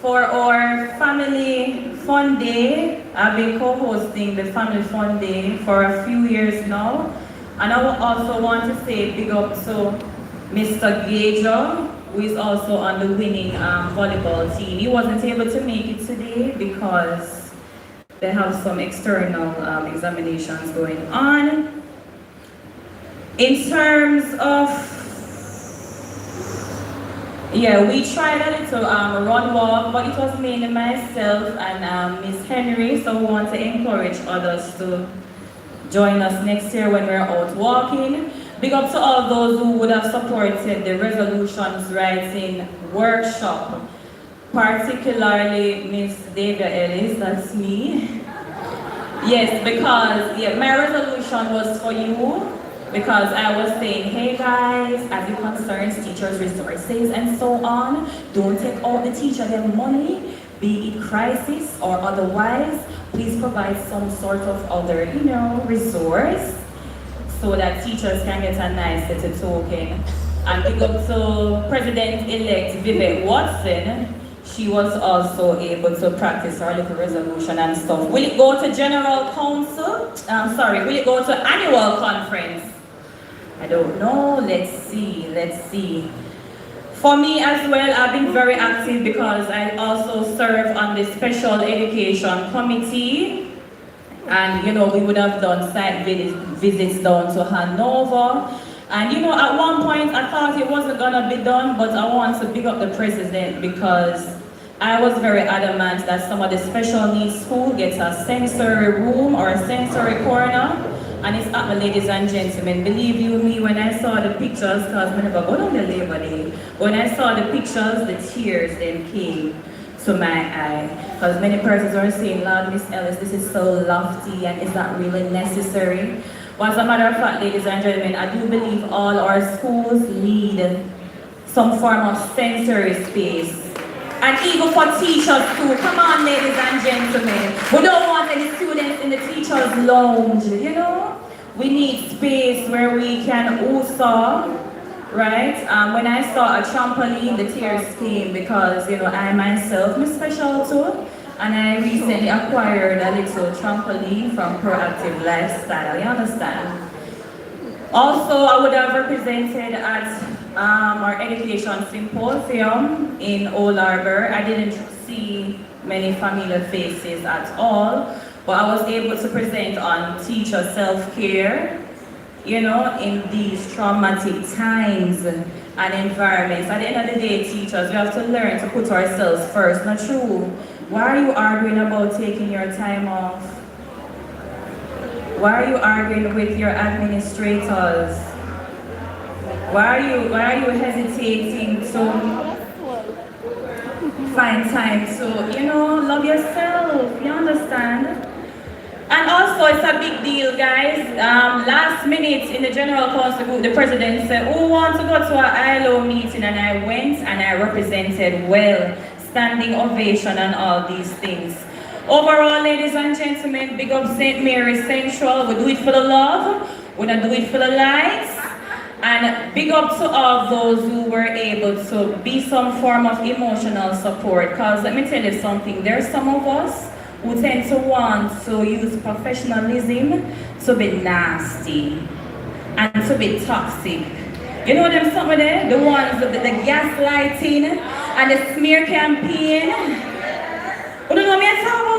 For our family fun day, I've been co-hosting the family fun day for a few years now. And I also want to say big up to Mr. Gager, who is also on the winning volleyball team. He wasn't able to make it today because they have some external examinations going on. In terms of, we tried a little run walk, but it was mainly myself and Miss Henry, so we want to encourage others to join us next year when we're out walking. Big up to all those who would have supported the resolutions writing workshop, particularly Miss Davia Ellis, that's me. Yes, because my resolution was for you, because I was saying, hey guys, as it concerns teachers' resources and so on, don't take all the teacher their money, be it crisis or otherwise, please provide some sort of other, resource. so that teachers can get a nice little token. And big up to President-elect Vivek Watson. She was also able to practice her little resolution and stuff. Will it go to General Council? Will it go to annual conference? I don't know. Let's see. For me as well, I've been very active because I also serve on the Special Education Committee. And we would have done site visits down to Hanover. And at one point I thought it wasn't gonna be done, but I want to big up the president because I was very adamant that some of the special needs school gets a sensory room or a sensory corner. And it's up, ladies and gentlemen. Believe you me, when I saw the pictures, because I never go down the Labor Day, when I saw the pictures, the tears then came to my eye. Because many persons are saying, Lord, Miss Ellis, this is so lofty and is that really necessary? Well, as a matter of fact, ladies and gentlemen, I do believe all our schools need some form of sensory space. And even for teachers too. Come on, ladies and gentlemen. We don't want any students in the teacher's lounge, We need space where we can also, right? When I saw a trampoline, the tears came because, I myself am special too. And I recently acquired a little trampoline from Proactive Lifestyle, you understand? Also, I would have represented at our education symposium in Old Harbor. I didn't see many familiar faces at all, but I was able to present on teacher self-care, in these traumatic times and environments. At the end of the day, teachers, we have to learn to put ourselves first, not true? Why are you arguing about taking your time off? Why are you arguing with your administrators? Why are you hesitating to find time to, love yourself, you understand? And also, it's a big deal, guys. Last minute in the General Council group, the president said, who wants to go to an ILO meeting? And I went and I represented well, standing ovation and all these things. Overall, ladies and gentlemen, big up St. Mary's Central. We do it for the love, we don't do it for the lights. And big up to all those who were able to be some form of emotional support. Because let me tell you something, there's some of us who tend to want to use professionalism to be nasty and to be toxic. You know them some of them? The ones with the gaslighting and the smear campaign. You don't know me at all?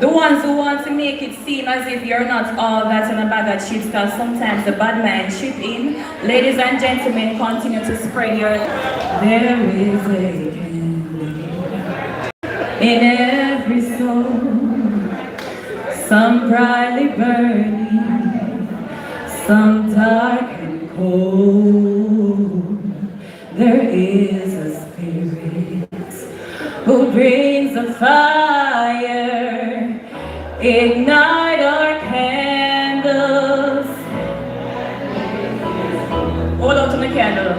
The ones who want to make it seem as if you're not all that in a bag of chips, because sometimes the bad mind chip in. Ladies and gentlemen, continue to spread your... There is a candle in every soul, some brightly burning, some dark and cold. There is a spirit who brings a fire, ignite our candles. Hold on to my candle.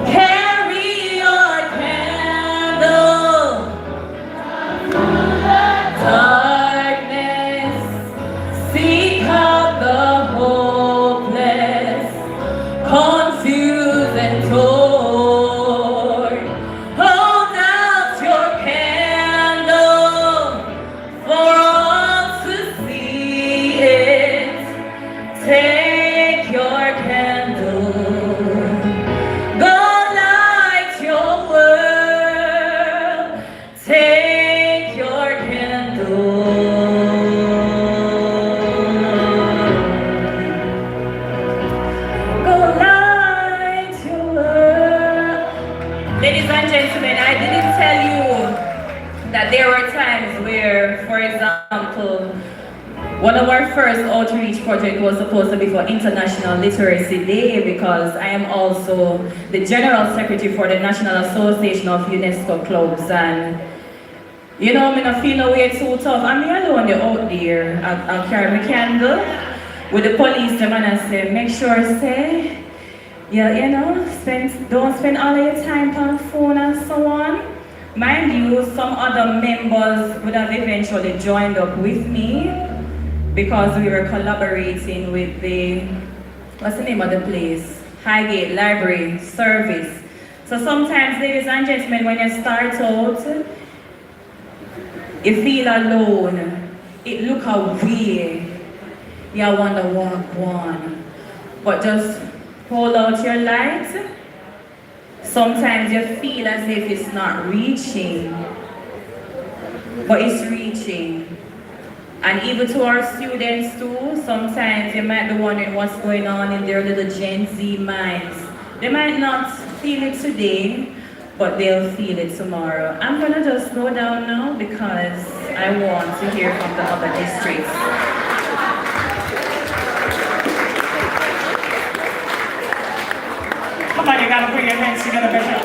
Carry your candle through the darkness. Seek out the hopeless, confused and torn. Hold out your candle for all to see it. Take your candle, go light your world. Take your candle. Go light your world. Ladies and gentlemen, I didn't tell you that there were times where, for example, one of our first outreach project was supposed to be for International Literacy Day, because I am also the General Secretary for the National Association of UNESCO Clubs, and me not feel no way too tough. I'm the alone out there. I'll carry my candle with the police and I say, make sure say, don't spend all of your time on the phone and so on. Mind you, some other members would have eventually joined up with me, because we were collaborating with the, what's the name of the place? Highgate Library Service. So sometimes, ladies and gentlemen, when you start out, you feel alone. It look away. You wonder what one. But just hold out your light. Sometimes you feel as if it's not reaching, but it's reaching. And even to our students too, sometimes you might be wondering what's going on in their little Gen Z minds. They might not feel it today, but they'll feel it tomorrow. I'm gonna just slow down now because I want to hear from the other districts. Come on, you gotta put your hands together, Bishop.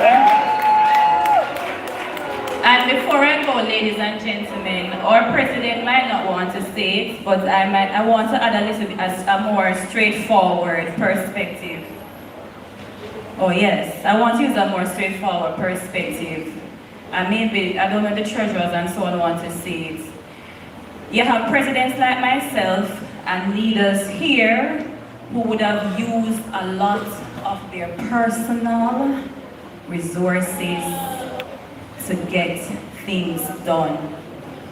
And before I go, ladies and gentlemen, our president might not want to say it, but I want to add a little bit a more straightforward perspective. Oh yes, I want to use a more straightforward perspective. And maybe, I don't know, the treasurers and so on want to see it. You have presidents like myself and leaders here who would have used a lot of their personal resources to get things done.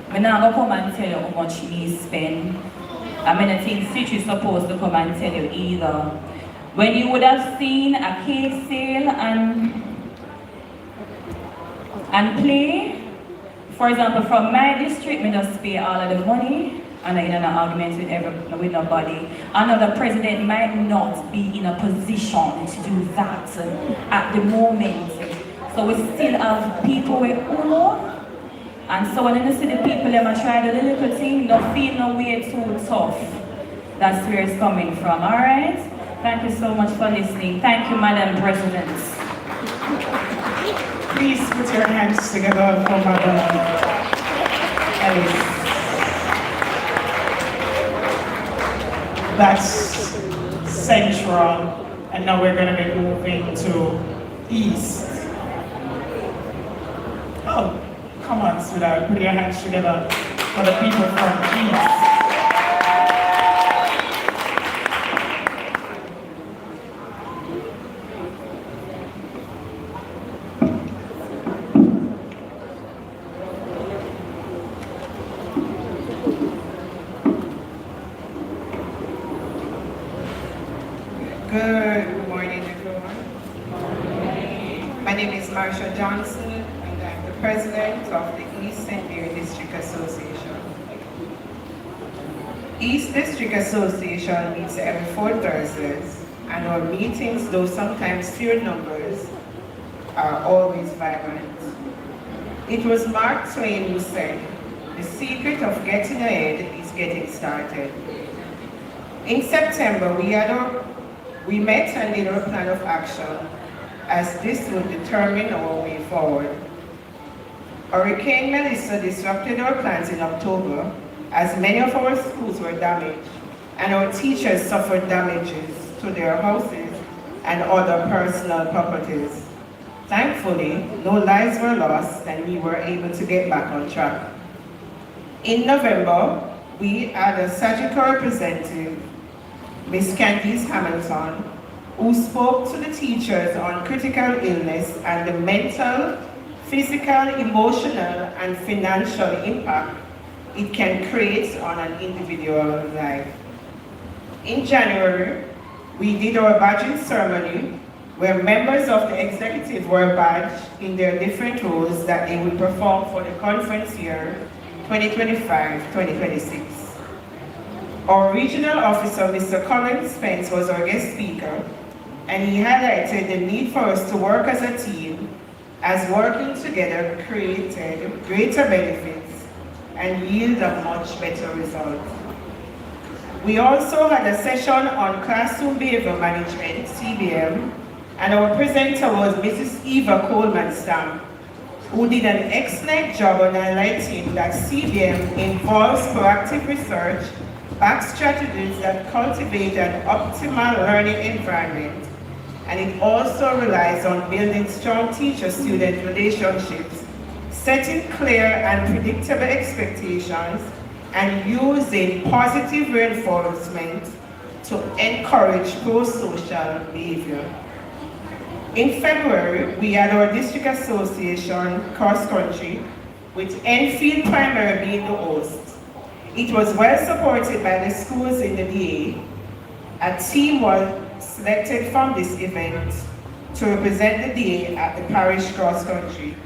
I'm not going to come and tell you how much me spend. I mean, I think Citrus is supposed to come and tell you either. When you would have seen a cake sale and play, for example, from my district, we just pay all of the money, and in an argument with nobody. Another president might not be in a position to do that at the moment. So we still have people with owe. And so when you see the people them try the little thing, don't feel no way too tough. That's where it's coming from, alright? Thank you so much for listening. Thank you, Madam President. Please put your hands together for Madam Ellis. That's Central, and now we're going to be moving to East. Oh, come on, sweetheart, put your hands together for the people from East. Good morning, everyone. My name is Marsha Johnson, and I'm the president of the East St. Mary District Association. East District Association meets every 4 Thursdays, and our meetings, though sometimes fewer numbers, are always vibrant. It was Mark Twain who said, "The secret of getting ahead is getting started." In September, we met and did our plan of action, as this would determine our way forward. Hurricane Melissa disrupted our plans in October, as many of our schools were damaged, and our teachers suffered damages to their houses and other personal properties. Thankfully, no lives were lost, and we were able to get back on track. In November, we had a surgical representative, Ms. Candice Hamilton, who spoke to the teachers on critical illness and the mental, physical, emotional, and financial impact it can create on an individual's life. In January, we did our badging ceremony, where members of the executive were badged in their different roles that they would perform for the conference year 2025-2026. Our regional officer, Mr. Colin Spence, was our guest speaker, and he highlighted the need for us to work as a team, as working together created greater benefits and yield a much better result. We also had a session on classroom behavior management, CBM, and our presenter was Mrs. Eva Coleman-Stamp, who did an excellent job on highlighting that CBM involves proactive research, back strategies that cultivate an optimal learning environment, and it also relies on building strong teacher-student relationships, setting clear and predictable expectations, and using positive reinforcement to encourage pro-social behavior. In February, we had our district association cross-country, with Enfield Primary being the host. It was well supported by the schools in the DA. A team was selected from this event to represent the DA at the parish cross-country.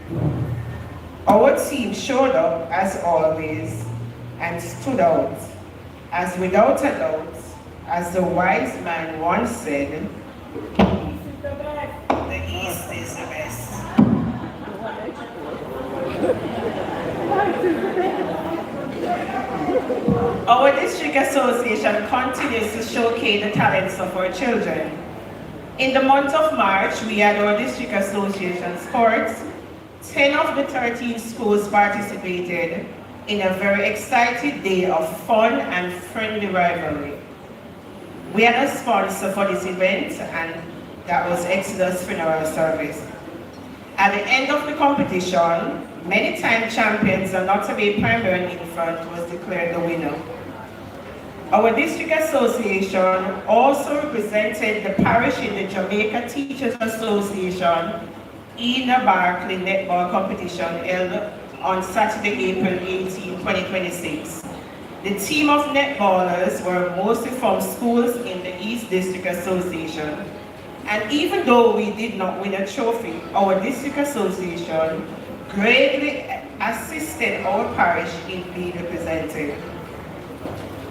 Our team showed up as always and stood out, as without a doubt, as the wise man once said, the East is the best. Our district association continues to showcase the talents of our children. In the month of March, we had our district association sports. 10 of the 13 schools participated in a very exciting day of fun and friendly rivalry. We had a sponsor for this event, and that was Exodus Funeral Service. At the end of the competition, many-time champions and Notably Primary Infant was declared the winner. Our district association also represented the parish in the Jamaica Teachers Association Ina Barkley netball competition held on Saturday, April 18, 2026. The team of netballers were mostly from schools in the East District Association. And even though we did not win a trophy, our district association greatly assisted our parish in being represented.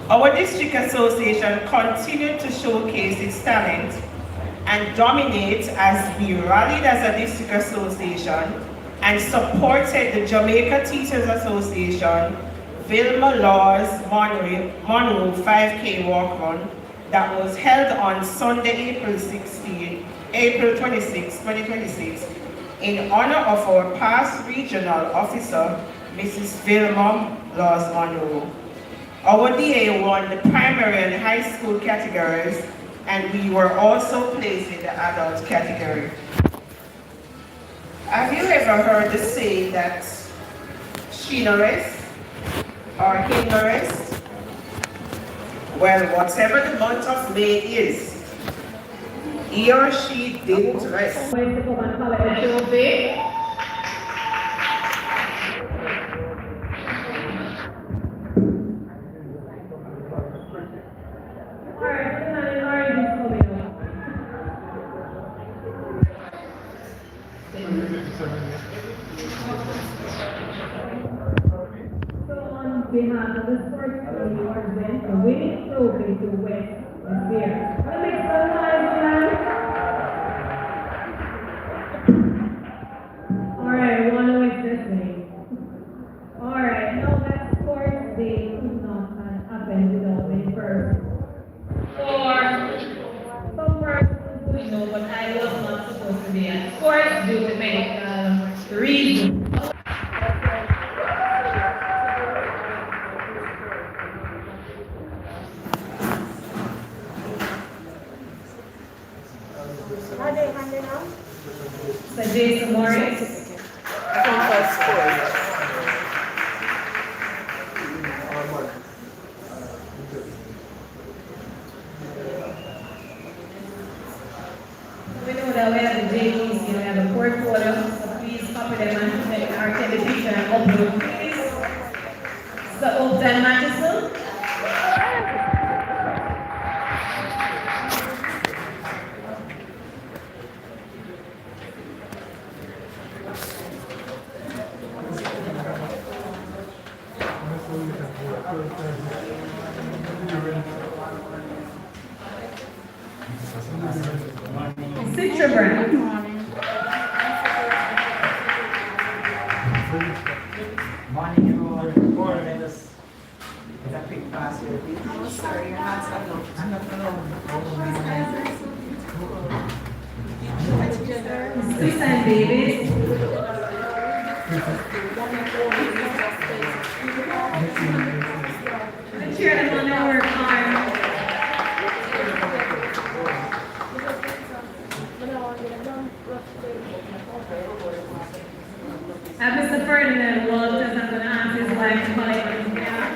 Our district association continued to showcase its talent and dominate as we rallied as a district association and supported the Jamaica Teachers Association Vilma Laws Monroe 5K walk run that was held on Sunday, April 26, 2026, in honor of our past regional officer, Mrs. Vilma Laws Monroe. Our DA won the primary and high school categories, and we were also placed in the adult category. Have you ever heard the saying that she no rest or he no rest? Well, whatever the month of May is, he or she didn't rest. On behalf of the sports team, we present the winning trophy to West this year. We'll make some noise, man. Alright, one West Destiny. Alright, now that sports day could not have happened without me first. For some persons who know, but I was not supposed to be at sports due to medical reasons. So Jason Morris. We know that we have the JDs, we have the portfolio, so please copy them and make our television and upload, please. So Upton Matheson. Citra Brown. Morning, everyone. Good morning. Let us get a quick pass here. Oh, sorry, your hands are low. I'm not alone. Susan Davis. Cheer them on their work hard. Mr. Ferdinand Walters, I'm going to ask his wife to call it on his behalf.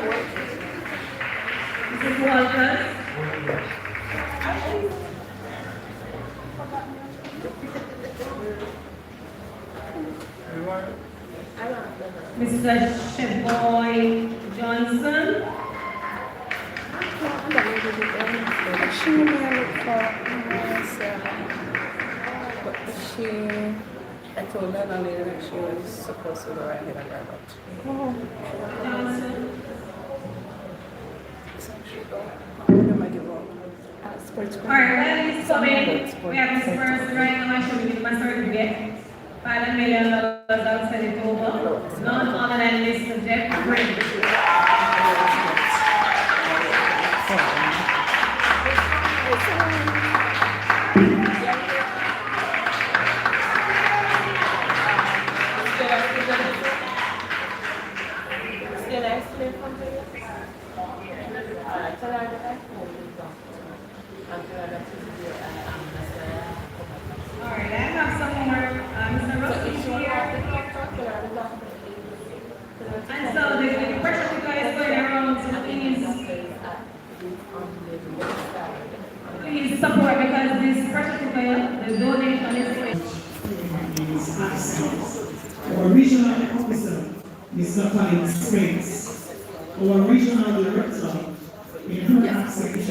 Mr. Sheboy Johnson. She may look for but I told her earlier that she was supposed to go right ahead and grab out. Johnson. So she go. Where am I give up? Alright, well, he's coming. We have his first right now. I should give him a certificate. $5 million outside it over. None other than Mr. Jeff Green. Alright, I have some more. Mr. Russell is here. And so the pressure cooker is going around, so please support because this pressure cooker, the donation is going. Our regional officer, Mr. Colin Springs, our regional director, in her absence,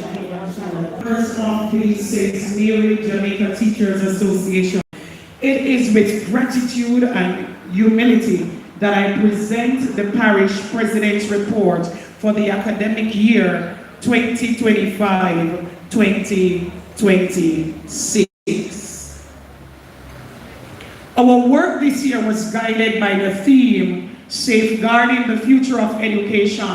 first off, please St. Mary Jamaica Teachers Association. It is with gratitude and humility that I present the parish president's report for the academic year 2025-2026. Our work this year was guided by the theme, Safeguarding the Future of Education,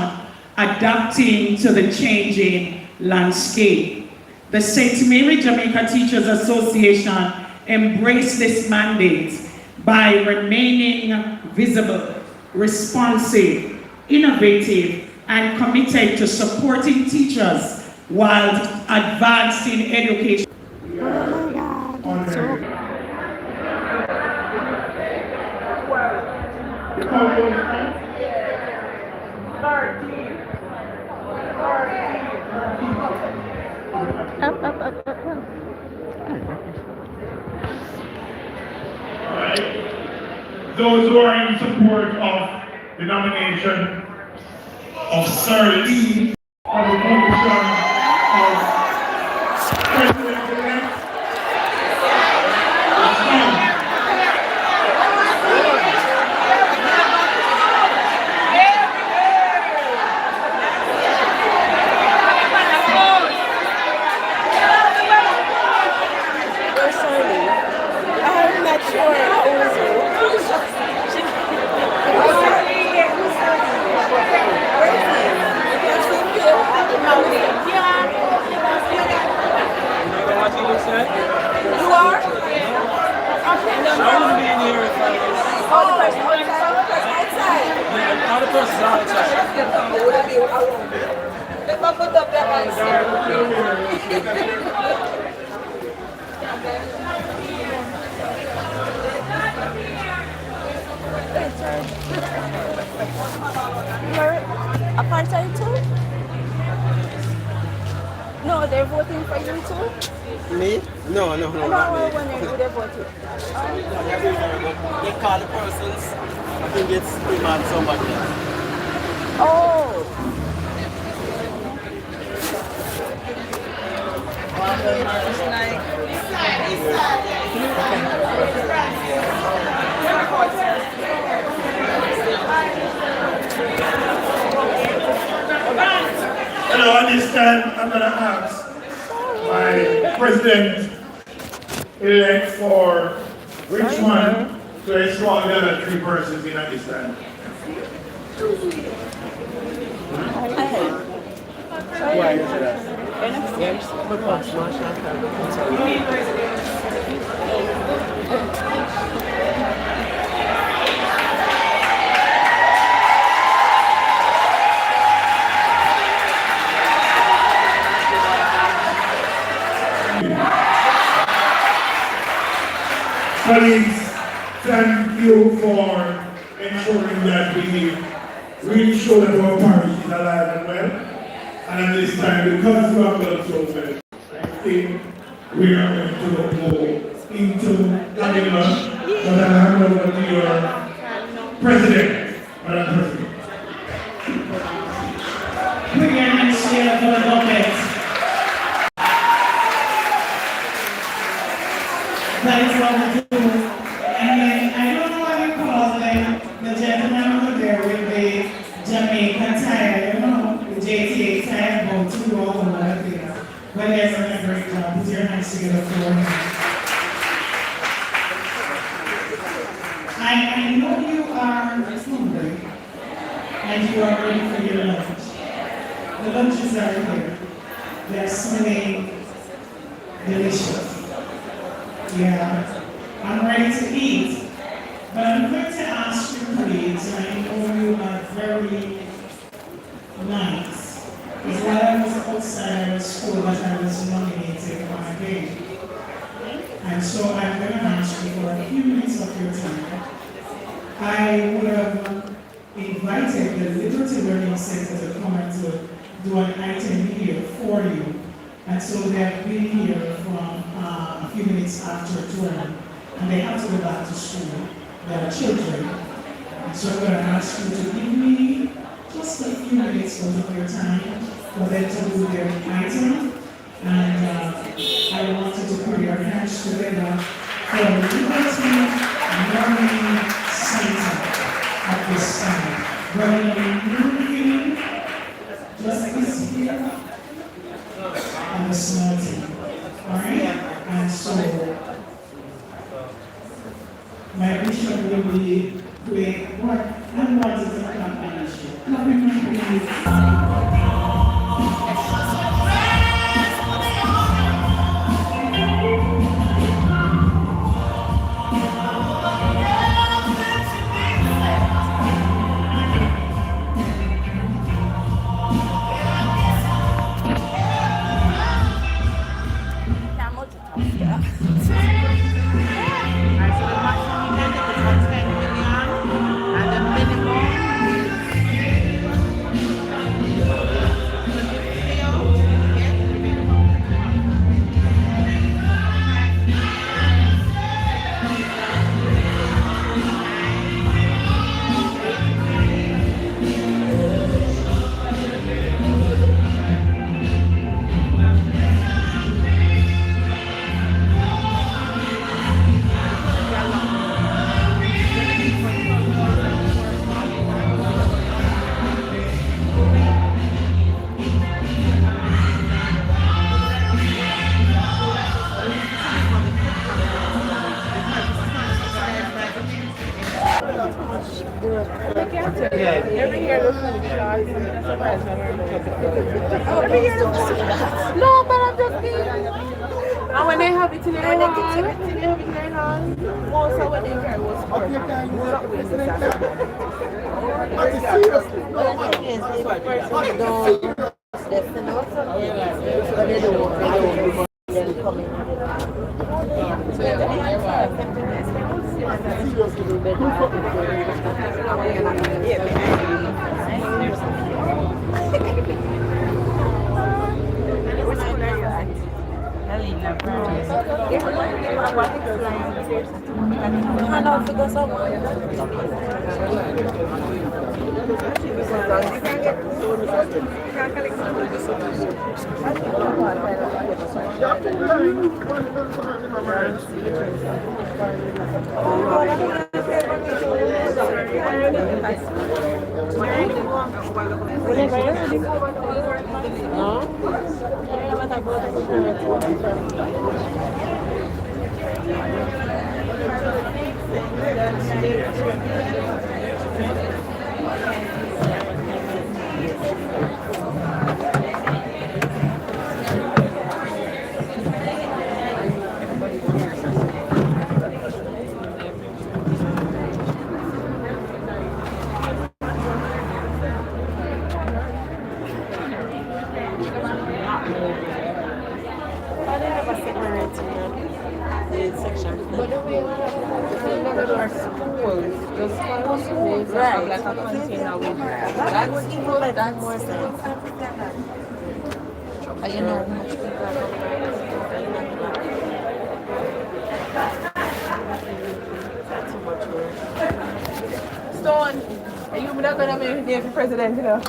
Adapting to the Changing Landscape. The St. Mary Jamaica Teachers Association embraced this mandate by remaining visible, responsive, innovative, and committed to supporting teachers while advancing education. Those who are in support of the nomination of Sir Lee for the position of President-elect. I'm not sure. You are? Let me put up that You're apartheid too? No, they're voting for you too? Me? No, not me. When they vote you? They call the persons. I think it's him and somebody else. Oh. Hello, at this time I'm going to ask my president-elect for Richmond to escort the other three persons in at this time. Why is that? Colleagues, thank you for ensuring that we really show that our parish is alive and well. And at this time, because we have done so well, think we are going to go into having lunch, but I hand over to your president, Madam President. Put your hands together for the moment. That is what we do. And then, I don't know what you call them, the gentleman over there with the Jamaican tie, you know, the JTA tie, about 2 or 1 things. But they're doing a great job. Put your hands together for him. I know you are hungry, and you are ready for your lunch. The lunches are here. They're smelling delicious. Yeah, I'm ready to eat. But I'm going to ask you, please, I know you are very nice. Because while I was outside, I was told that I was nominated for a game. And so I'm going to ask you for a few minutes of your time. I would have invited the Liberty Learning Center to come and to do an item here for you. And so they have been here from a few minutes after 12, and they have to go back to school. They are children. And so I'm going to ask you to give me just a few minutes out of your time for them to do their item. And I want you to put your hands together for the Liberty Learning Center at this time. Brother moving just this here and the small team. Alright? And so my bishop will be playing what is the accompaniment? Every year those kind of shots. No, but I'm just kidding. And when they have it in their hand, most of what they carry was perfect. Seriously? But the thing is, if the person don't destiny or something, but they don't then come in. So seriously, do better. You know, much people I'm not gonna be the president, you know.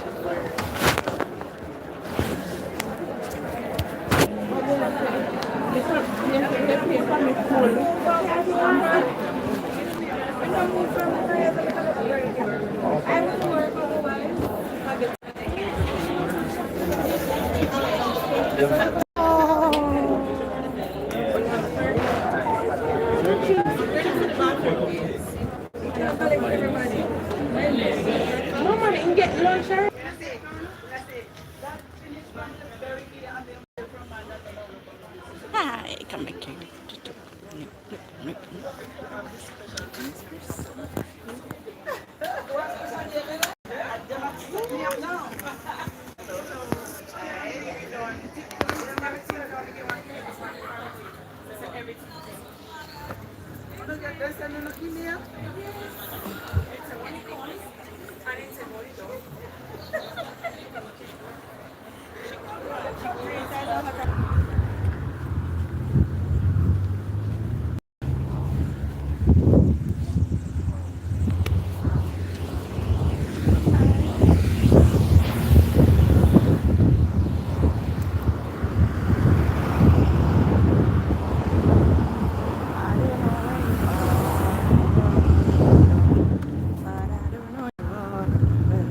Mama didn't get lunch, right? Hi, come back here.